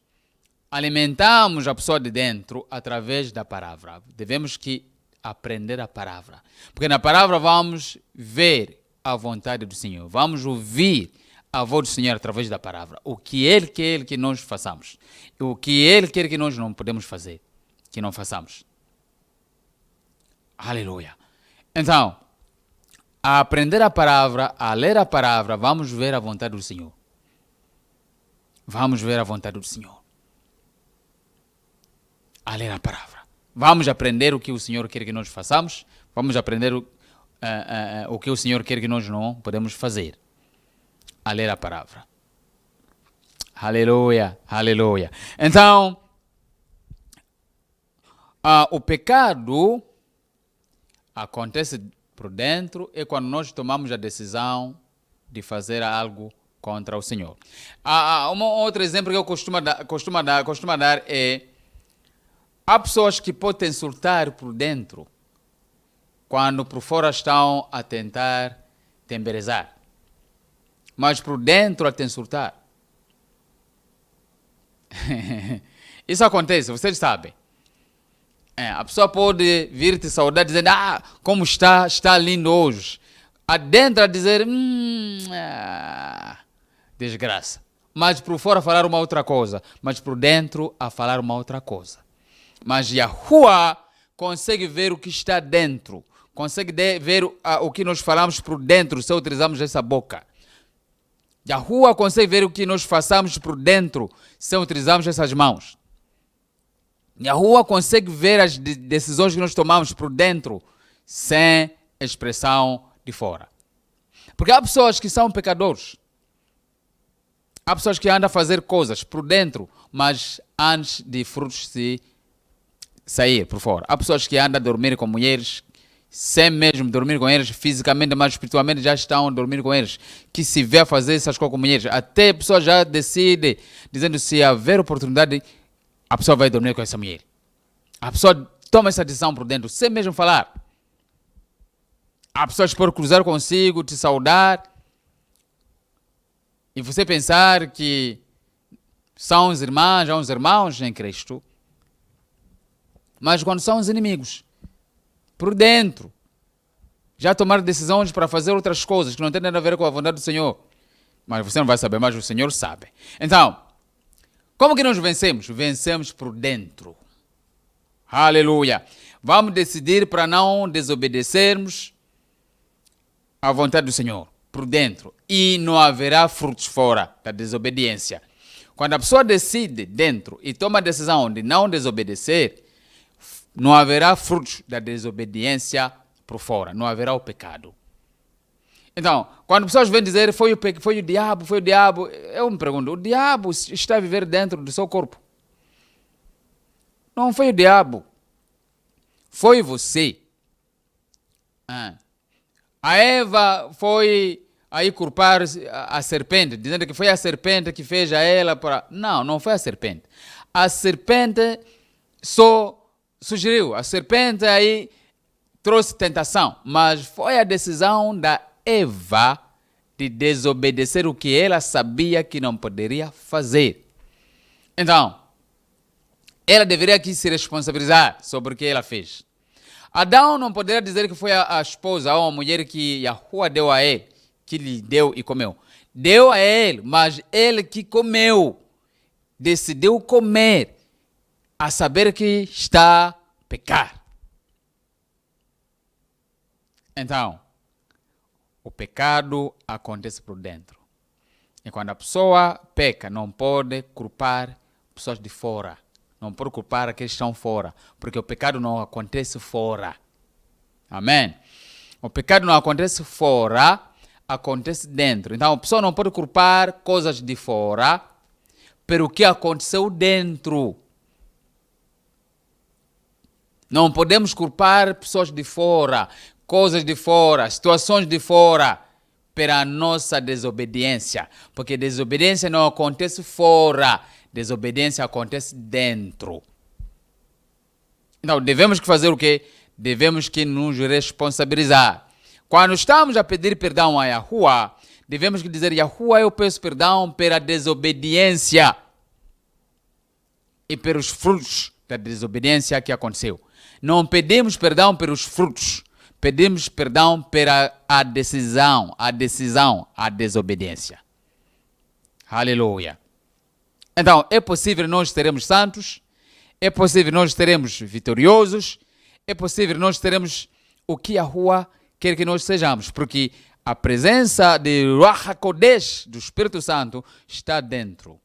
[SPEAKER 1] a pessoa de dentro através da palavra. Devemos que aprender a palavra, porque na palavra vamos ver a vontade do Senhor, vamos ouvir a voz do Senhor através da palavra, o que Ele quer que nós façamos, o que Ele quer que nós não podemos fazer, que não façamos. Aleluia. Então, a aprender a palavra, a ler a palavra, vamos ver a vontade do Senhor. Vamos ver a vontade do Senhor. A ler a palavra. Vamos aprender o que o Senhor quer que nós façamos. Vamos aprender o que o Senhor quer que nós não podemos fazer. A ler a palavra. Aleluia, aleluia. Então, o pecado acontece por dentro é quando nós tomamos a decisão de fazer algo contra o Senhor. Um outro exemplo que eu costumo dar é: há pessoas que podem insultar por dentro, quando por fora estão a tentar te embelezar, mas por dentro a te insultar. Isso acontece, vocês sabem. A pessoa pode vir te saudar dizendo: como está lindo hoje. Adentro a dizer: desgraça. Mas por fora falar uma outra coisa, mas por dentro a falar uma outra coisa. Mas Yahuwah consegue ver o que está dentro, consegue ver o que nós falamos por dentro se utilizamos essa boca. Yahuwah consegue ver o que nós façamos por dentro se utilizamos essas mãos. Yahuwah consegue ver as decisões que nós tomamos por dentro sem expressão de fora. Porque há pessoas que são pecadores. Há pessoas que andam a fazer coisas por dentro, mas antes de frutos se sair por fora. Há pessoas que andam a dormir com mulheres, sem mesmo dormir com eles, fisicamente, mas espiritualmente já estão a dormir com eles, que se vê a fazer essas coisas com mulheres. Até a pessoa já decide, dizendo: se haver oportunidade, a pessoa vai dormir com essa mulher. A pessoa toma essa decisão por dentro, sem mesmo falar. Há pessoas que podem cruzar consigo, te saudar, e você pensar que são os irmãos em Cristo, mas quando são os inimigos, por dentro, já tomaram decisões para fazer outras coisas que não têm nada a ver com a vontade do Senhor. Mas você não vai saber, mas o Senhor sabe. Então, como que nós vencemos? Vencemos por dentro. Aleluia. Vamos decidir para não desobedecermos a vontade do Senhor, por dentro. E não haverá frutos fora da desobediência. Quando a pessoa decide dentro e toma a decisão de não desobedecer, não haverá frutos da desobediência por fora. Não haverá o pecado. Então, quando pessoas vêm dizer: foi o diabo, eu me pergunto: o diabo está a viver dentro do seu corpo? Não foi o diabo. Foi você. A Eva foi aí culpar a serpente, dizendo que foi a serpente que fez a ela para... Não foi a serpente. A serpente só sugeriu. A serpente aí trouxe tentação, mas foi a decisão da Eva de desobedecer o que ela sabia que não poderia fazer. Então, ela deveria aqui se responsabilizar sobre o que ela fez. Adão não poderia dizer que foi a esposa ou a mulher que Yahuwah deu a ele, que lhe deu e comeu. Deu a ele, mas ele que comeu, decidiu comer, a saber que está a pecar. Então, o pecado acontece por dentro. E quando a pessoa peca, não pode culpar pessoas de fora. Não pode culpar aqueles que estão fora, porque o pecado não acontece fora. Amém? O pecado não acontece fora, acontece dentro. Então, a pessoa não pode culpar coisas de fora pelo que aconteceu dentro. Não podemos culpar pessoas de fora, coisas de fora, situações de fora, pela nossa desobediência. Porque desobediência não acontece fora, desobediência acontece dentro. Então, devemos que fazer o quê? Devemos que nos responsabilizar. Quando estamos a pedir perdão a Yahuwah, devemos que dizer: Yahuwah, eu peço perdão pela desobediência e pelos frutos da desobediência que aconteceu. Não pedimos perdão pelos frutos, pedimos perdão pela a decisão, a desobediência. Aleluia. Então, é possível nós seremos santos, é possível nós seremos vitoriosos, é possível nós teremos o que Yahuwah quer que nós sejamos, porque a presença de Ruach HaKodesh, do Espírito Santo, está dentro.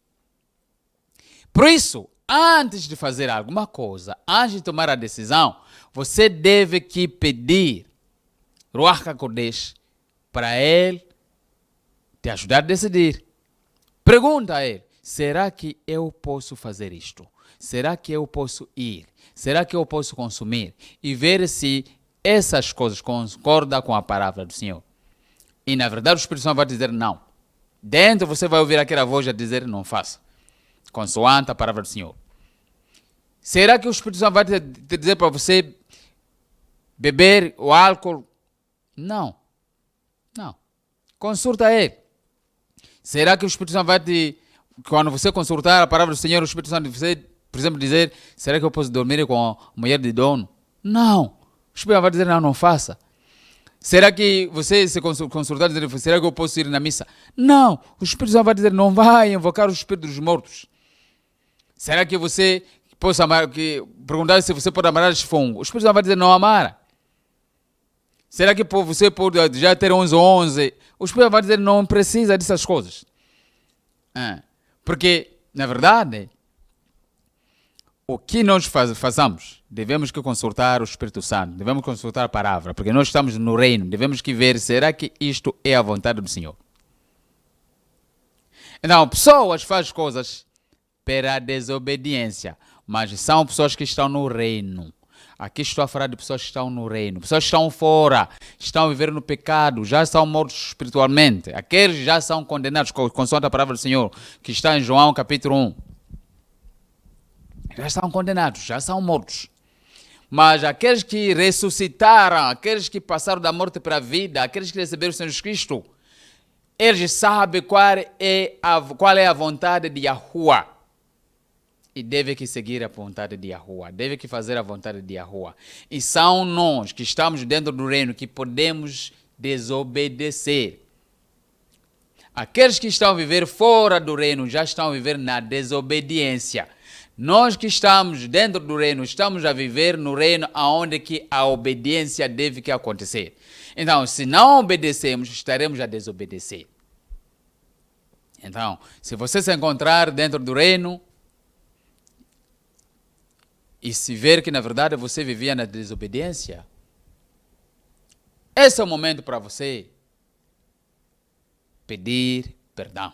[SPEAKER 1] Por isso, antes de fazer alguma coisa, antes de tomar a decisão, você deve que pedir Ruach HaKodesh para ele te ajudar a decidir. Pergunta a ele: será que eu posso fazer isto? Será que eu posso ir? Será que eu posso consumir? E ver se essas coisas concordam com a palavra do Senhor. E na verdade o Espírito Santo vai dizer não. Dentro você vai ouvir aquela voz a dizer: não faça, consoante a palavra do Senhor. Será que o Espírito Santo vai te dizer para você beber o álcool? Não. Não. Consulta ele. Será que o Espírito Santo vai te... Quando você consultar a palavra do Senhor, o Espírito Santo vai você, por exemplo, dizer: será que eu posso dormir com a mulher de dono? Não. O Espírito Santo vai dizer: não, não faça. Será que você se consultar e dizer: será que eu posso ir na missa? Não. O Espírito Santo vai dizer: não vai invocar o Espírito dos mortos. Será que você pode amar, perguntar se você pode amar esse fungo? O Espírito Santo vai dizer: não amar. Será que você pode já ter 11? O Espírito vai dizer: não precisa dessas coisas. Porque, na verdade, o que nós façamos, devemos que consultar o Espírito Santo, devemos consultar a palavra, porque nós estamos no reino, devemos que ver: será que isto é a vontade do Senhor? Então, pessoas fazem coisas pela desobediência, mas são pessoas que estão no reino. Aqui estou a falar de pessoas que estão no reino. Pessoas que estão fora, estão a viver no pecado, já são mortos espiritualmente. Aqueles já são condenados, consoante a palavra do Senhor, que está em João capítulo 1. Já estão condenados, já são mortos. Mas aqueles que ressuscitaram, aqueles que passaram da morte para a vida, aqueles que receberam o Senhor Jesus Cristo, eles sabem qual é a vontade de Yahuwah. E deve que seguir a vontade de Yahuwah, deve que fazer a vontade de Yahuwah. E são nós que estamos dentro do reino que podemos desobedecer. Aqueles que estão a viver fora do reino já estão a viver na desobediência. Nós que estamos dentro do reino, estamos a viver no reino onde que a obediência deve que acontecer. Então, se não obedecemos, estaremos a desobedecer. Então, se você se encontrar dentro do reino e se ver que na verdade você vivia na desobediência, esse é o momento para você pedir perdão.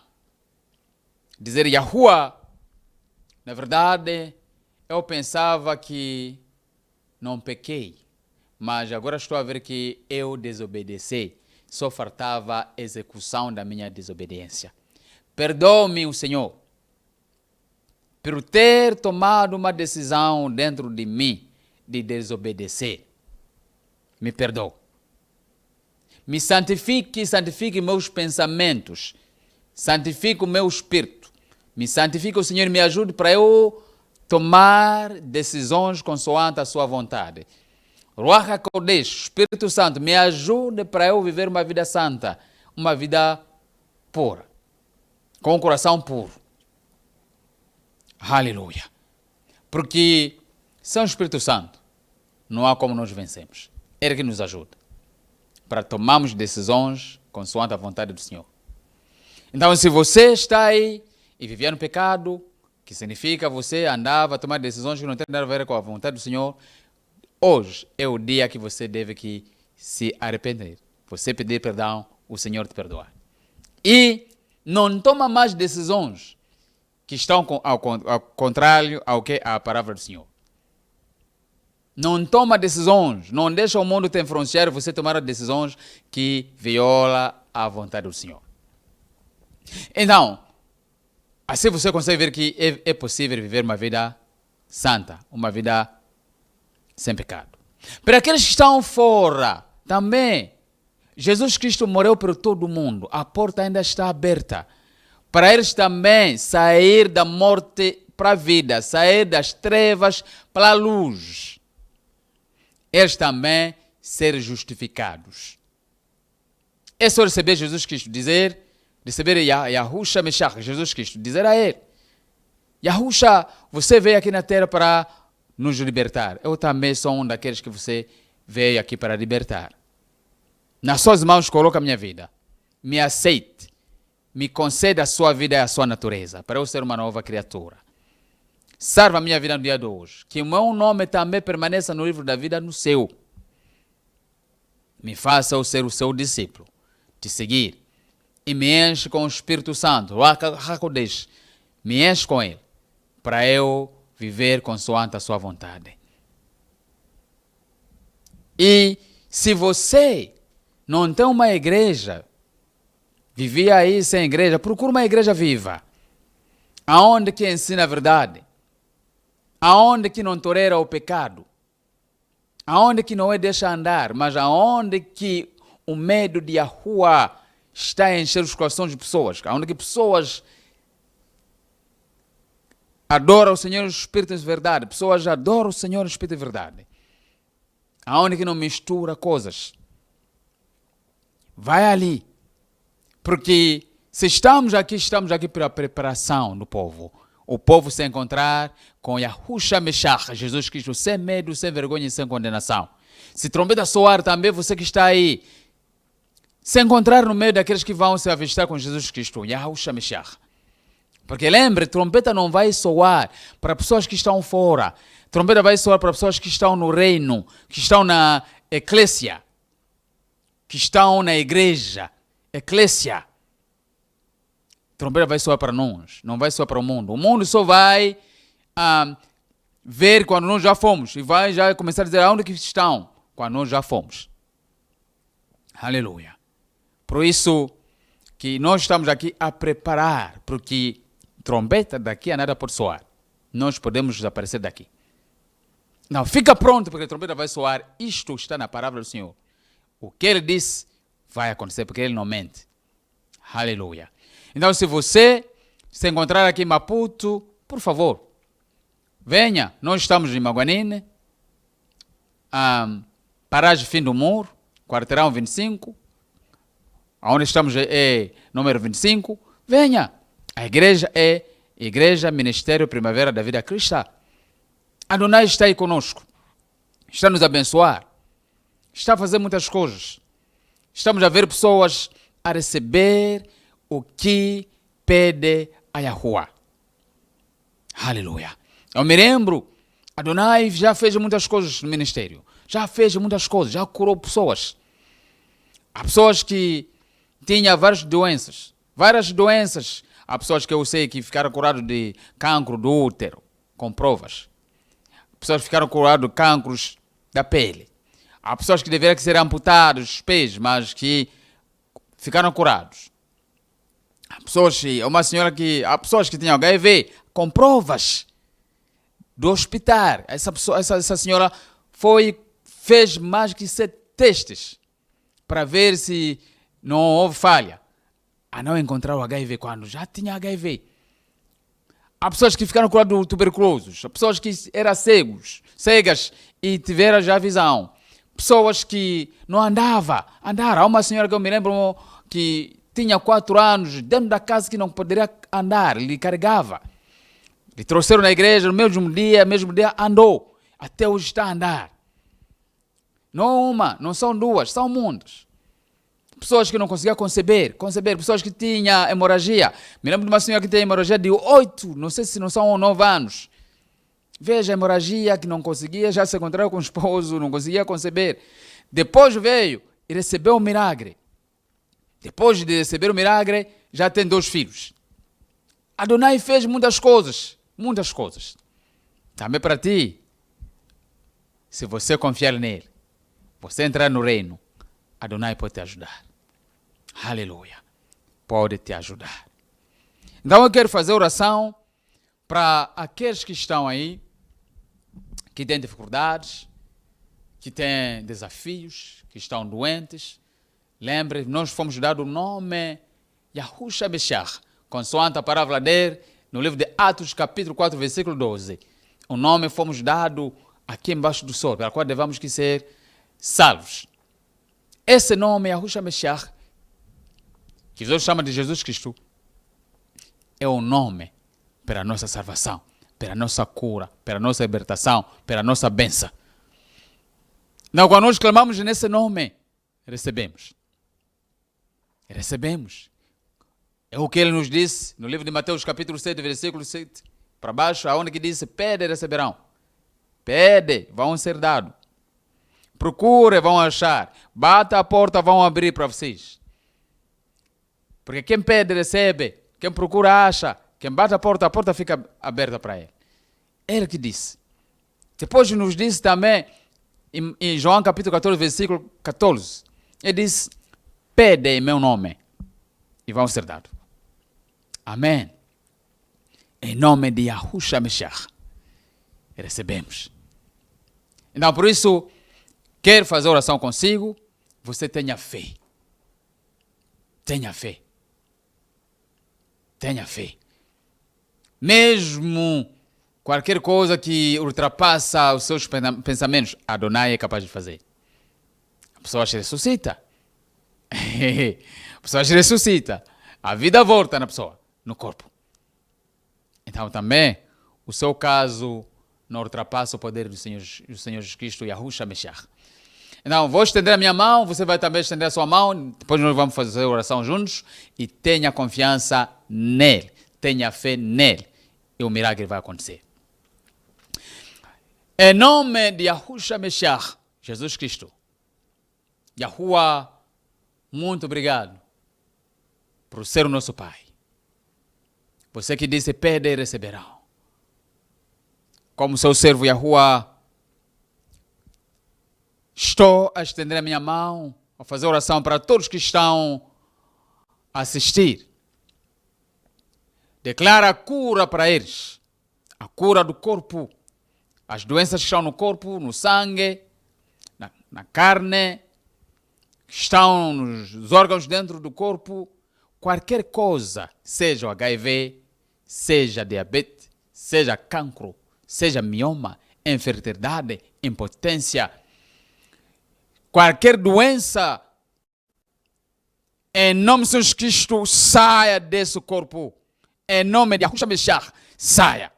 [SPEAKER 1] Dizer: Yahuwah, na verdade eu pensava que não pequei, mas agora estou a ver que eu desobedeci. Só faltava a execução da minha desobediência. Perdoe-me, o Senhor, por ter tomado uma decisão dentro de mim de desobedecer. Me perdoe. Me santifique, santifique meus pensamentos. Santifique o meu espírito. Me santifique, o Senhor, me ajude para eu tomar decisões consoante a sua vontade. Ruach HaKodesh, Espírito Santo, me ajude para eu viver uma vida santa, uma vida pura, com o coração puro. Aleluia. Porque sem o Espírito Santo não há como nós vencemos. Ele que nos ajuda para tomarmos decisões consoante a vontade do Senhor. Então, se você está aí e vivia no pecado, que significa você andava a tomar decisões que não tem nada a ver com a vontade do Senhor, hoje é o dia que você deve que se arrepender. Você pedir perdão, o Senhor te perdoar. E não toma mais decisões que estão ao contrário ao que a palavra do Senhor. Não toma decisões, não deixa o mundo te influenciar e você tomar decisões que violam a vontade do Senhor. Então, assim você consegue ver que é possível viver uma vida santa, uma vida sem pecado. Para aqueles que estão fora, também, Jesus Cristo morreu por todo o mundo. A porta ainda está aberta. Para eles também sair da morte para a vida, sair das trevas para a luz. Eles também serem justificados. É só receber Jesus Cristo, receber Yahusha Meshach, Jesus Cristo, dizer a ele: Yahusha, você veio aqui na terra para nos libertar. Eu também sou um daqueles que você veio aqui para libertar. Nas suas mãos coloca a minha vida. Me aceite. Me conceda a sua vida e a sua natureza, para eu ser uma nova criatura. Salva a minha vida no dia de hoje. Que o meu nome também permaneça no livro da vida no seu. Me faça eu ser o seu discípulo, te seguir. E me enche com o Espírito Santo. Me enche com ele, para eu viver consoante a sua vontade. E se você não tem uma igreja, vivia aí sem igreja, procura uma igreja viva, aonde que ensina a verdade, aonde que não tolera o pecado, aonde que não é deixa andar, mas aonde que o medo de Yahuwah está a encher os corações de pessoas, aonde que pessoas adoram o Senhor em Espírito de verdade, pessoas adoram o Senhor em Espírito de verdade, aonde que não mistura coisas. Vai ali, porque se estamos aqui para preparação do povo. O povo se encontrar com Yahusha Meshach, Jesus Cristo, sem medo, sem vergonha e sem condenação. Se trombeta soar também, você que está aí, se encontrar no meio daqueles que vão se avistar com Jesus Cristo, Yahusha Meshach. Porque lembre, trombeta não vai soar para pessoas que estão fora. Trombeta vai soar para pessoas que estão no reino, que estão na eclésia, que estão na igreja, eclésia. Trombeta vai soar para nós, não vai soar para o mundo. O mundo só vai ver quando nós já fomos e vai já começar a dizer aonde que estão quando nós já fomos. Aleluia. Por isso que nós estamos aqui a preparar, porque trombeta daqui a nada pode soar. Nós podemos desaparecer daqui. Não, fica pronto porque a trombeta vai soar. Isto está na palavra do Senhor. O que ele disse vai acontecer porque ele não mente. Aleluia. Então, se você se encontrar aqui em Maputo, por favor, venha. Nós estamos em Maguanine, paragem Fim do Muro, quarteirão 25, onde estamos é número 25. Venha. A igreja é Igreja Ministério Primavera da Vida Cristã. Adonai está aí conosco. Está a nos abençoar. Está a fazer muitas coisas. Estamos a ver pessoas a receber o que pede a Yahuwah. Aleluia. Eu me lembro, Adonai já fez muitas coisas no ministério. Já fez muitas coisas, já curou pessoas. Há pessoas que tinham várias doenças. Há pessoas que eu sei que ficaram curadas de cancro do útero, com provas. Pessoas que ficaram curadas de cancros da pele. Há pessoas que deveriam ser amputados os pés, mas que ficaram curados. Há pessoas que tinham HIV com provas do hospital. Essa senhora fez mais que 7 testes para ver se não houve falha. A não encontrar o HIV quando já tinha HIV. Há pessoas que ficaram curadas de tuberculose. Há pessoas que eram cegas e tiveram já visão. Pessoas que não andaram. Há uma senhora que eu me lembro que tinha 4 anos dentro da casa que não poderia andar, lhe carregava. Lhe trouxeram na igreja no mesmo dia andou. Até hoje está a andar. Não uma, não são 2, são muitas. Pessoas que não conseguiam conceber, pessoas que tinham hemorragia. Me lembro de uma senhora que tem hemorragia de 8, não sei se não são 9 anos. Veja a hemorragia que não conseguia, já se encontrou com o esposo, não conseguia conceber. Depois veio e recebeu o milagre. Depois de receber o milagre, já tem 2 filhos. Adonai fez muitas coisas. Também para ti, se você confiar nele, você entrar no reino, Adonai pode te ajudar. Aleluia. Pode te ajudar. Então eu quero fazer oração para aqueles que estão aí, que têm dificuldades, que têm desafios, que estão doentes. Lembre, nós fomos dados o nome Yahushua Mashiach, consoante a palavra dele, no livro de Atos, capítulo 4, versículo 12. O nome fomos dados aqui embaixo do sol, pela qual devemos que ser salvos. Esse nome, Yahushua Mashiach, que os outros chamam de Jesus Cristo, é o nome para a nossa salvação, para a nossa cura, para a nossa libertação, para a nossa bênção. Não, quando nós clamamos nesse nome, recebemos. É o que ele nos disse no livro de Mateus, capítulo 7, versículo 7, para baixo, aonde que diz: pede e receberão. Pede, vão ser dados. Procure, vão achar. Bata a porta, vão abrir para vocês. Porque quem pede, recebe. Quem procura, acha. Quem bate a porta fica aberta para ele. Ele que disse. Depois nos disse também, em João capítulo 14, versículo 14, ele diz: pede em meu nome e vão ser dados. Amém. Em nome de Yahushua Mashiach, recebemos. Então, por isso, quero fazer oração consigo. Você tenha fé. Tenha fé. Mesmo qualquer coisa que ultrapassa os seus pensamentos, Adonai é capaz de fazer. A pessoa se ressuscita. A vida volta na pessoa, no corpo. Então também, o seu caso não ultrapassa o poder do Senhor Jesus Cristo, Yahushua Mashiach. Então, vou estender a minha mão, você vai também estender a sua mão, depois nós vamos fazer a oração juntos, e tenha confiança nele, tenha fé nele, e o milagre vai acontecer. Em nome de Yahushua Mashiach, Jesus Cristo, Yahuwah, muito obrigado por ser o nosso Pai. Você que disse: pede e receberão. Como seu servo Yahuwah, estou a estender a minha mão, a fazer oração para todos que estão a assistir. Declara a cura para eles. A cura do corpo. As doenças que estão no corpo, no sangue, na carne, que estão nos órgãos dentro do corpo. Qualquer coisa, seja o HIV, seja diabetes, seja cancro, seja mioma, infertilidade, impotência, qualquer doença, em nome de Jesus Cristo, saia desse corpo. Em nome de Yahushua Mashiach, saia.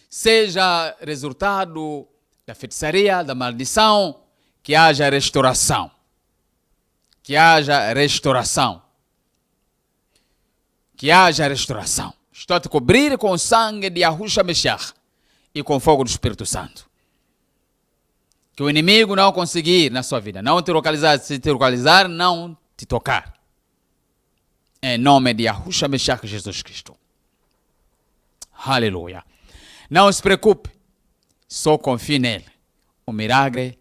[SPEAKER 1] Seja resultado da feitiçaria, da maldição, que haja restauração. Que haja restauração. Que haja restauração. Estou a te cobrir com o sangue de Yahushua Mashiach e com o fogo do Espírito Santo. Que o inimigo não conseguir na sua vida, não te localizar, se te localizar, não te tocar. Em nome de Yahushua Mashiach, Jesus Cristo. Aleluia. Não se preocupe, só confie nele. O milagre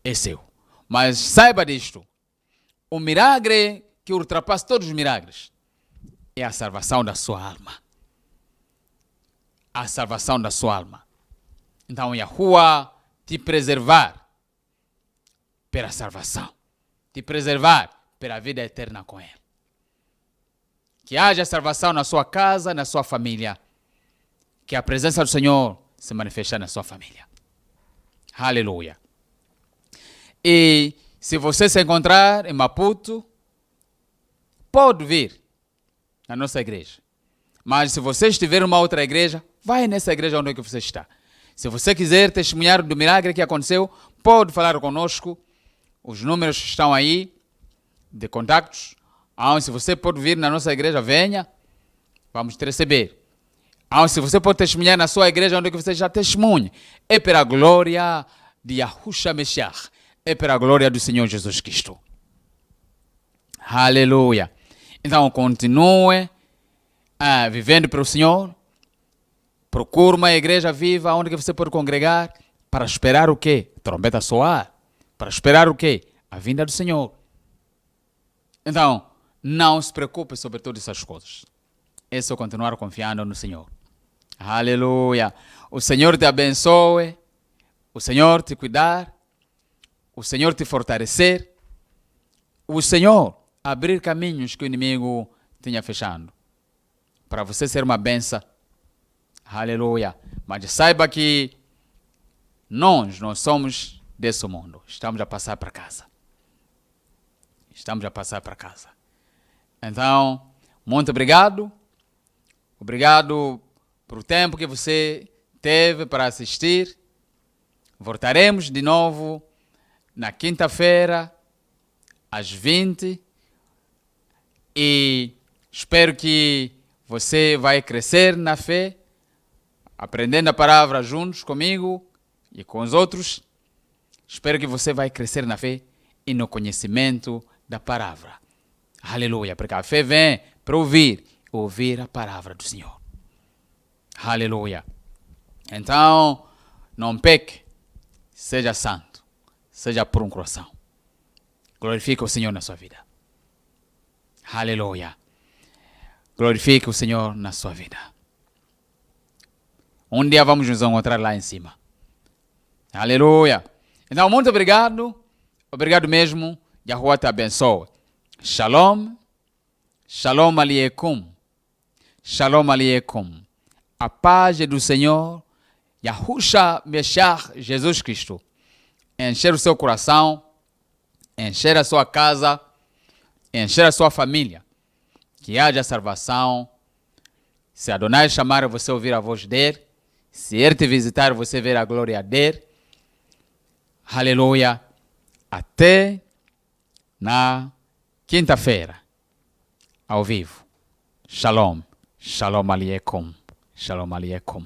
[SPEAKER 1] é seu. Mas saiba disto, o milagre que ultrapassa todos os milagres é a salvação da sua alma. A salvação da sua alma. Então, Yahuwah te preservar pela salvação. Te preservar pela vida eterna com ele. Que haja salvação na sua casa, na sua família. Que a presença do Senhor se manifeste na sua família. Aleluia. E Se você se encontrar em Maputo, pode vir na nossa igreja. Mas se você estiver em uma outra igreja, vai nessa igreja onde é que você está. Se você quiser testemunhar do milagre que aconteceu, pode falar conosco. Os números estão aí de contactos. Se você pode vir na nossa igreja, venha. Vamos te receber. Se você pode testemunhar na sua igreja onde é que você já testemunha, é pela glória de Yahushua Meshiach. É pela glória do Senhor Jesus Cristo. Aleluia. Então, continue vivendo para o Senhor. Procure uma igreja viva onde você pode congregar para esperar o quê? Trombeta soar. Para esperar o quê? A vinda do Senhor. Então, não se preocupe sobre todas essas coisas. É só continuar confiando no Senhor. Aleluia. O Senhor te abençoe. O Senhor te cuidar. O Senhor te fortalecer. O Senhor abrir caminhos que o inimigo tinha fechado. Para você ser uma benção. Aleluia. Mas saiba que nós não somos desse mundo. Estamos a passar para casa. Estamos a passar para casa. Então, muito obrigado. Obrigado pelo tempo que você teve para assistir. Voltaremos de novo na quinta-feira, às 20. E espero que você vai crescer na fé, aprendendo a palavra juntos comigo e com os outros. Espero que você vai crescer na fé e no conhecimento da palavra. Aleluia, porque a fé vem para ouvir a palavra do Senhor. Aleluia. Então, não peque, seja santo, seja por um coração. Glorifique o Senhor na sua vida. Aleluia. Glorifique o Senhor na sua vida. Um dia vamos nos encontrar lá em cima. Aleluia. Então, muito obrigado. Obrigado mesmo. Yahuwah te abençoe. Shalom. Shalom aleikum. Shalom aleikum. A paz do Senhor, Yahushua Meshiach, Jesus Cristo, encher o seu coração, encher a sua casa, encher a sua família. Que haja salvação. Se Adonai chamar, você ouvir a voz dele. Se ele te visitar, você ver a glória dele. Aleluia. Até na quinta-feira, ao vivo. Shalom. Shalom aleikum. Shalom aleikum.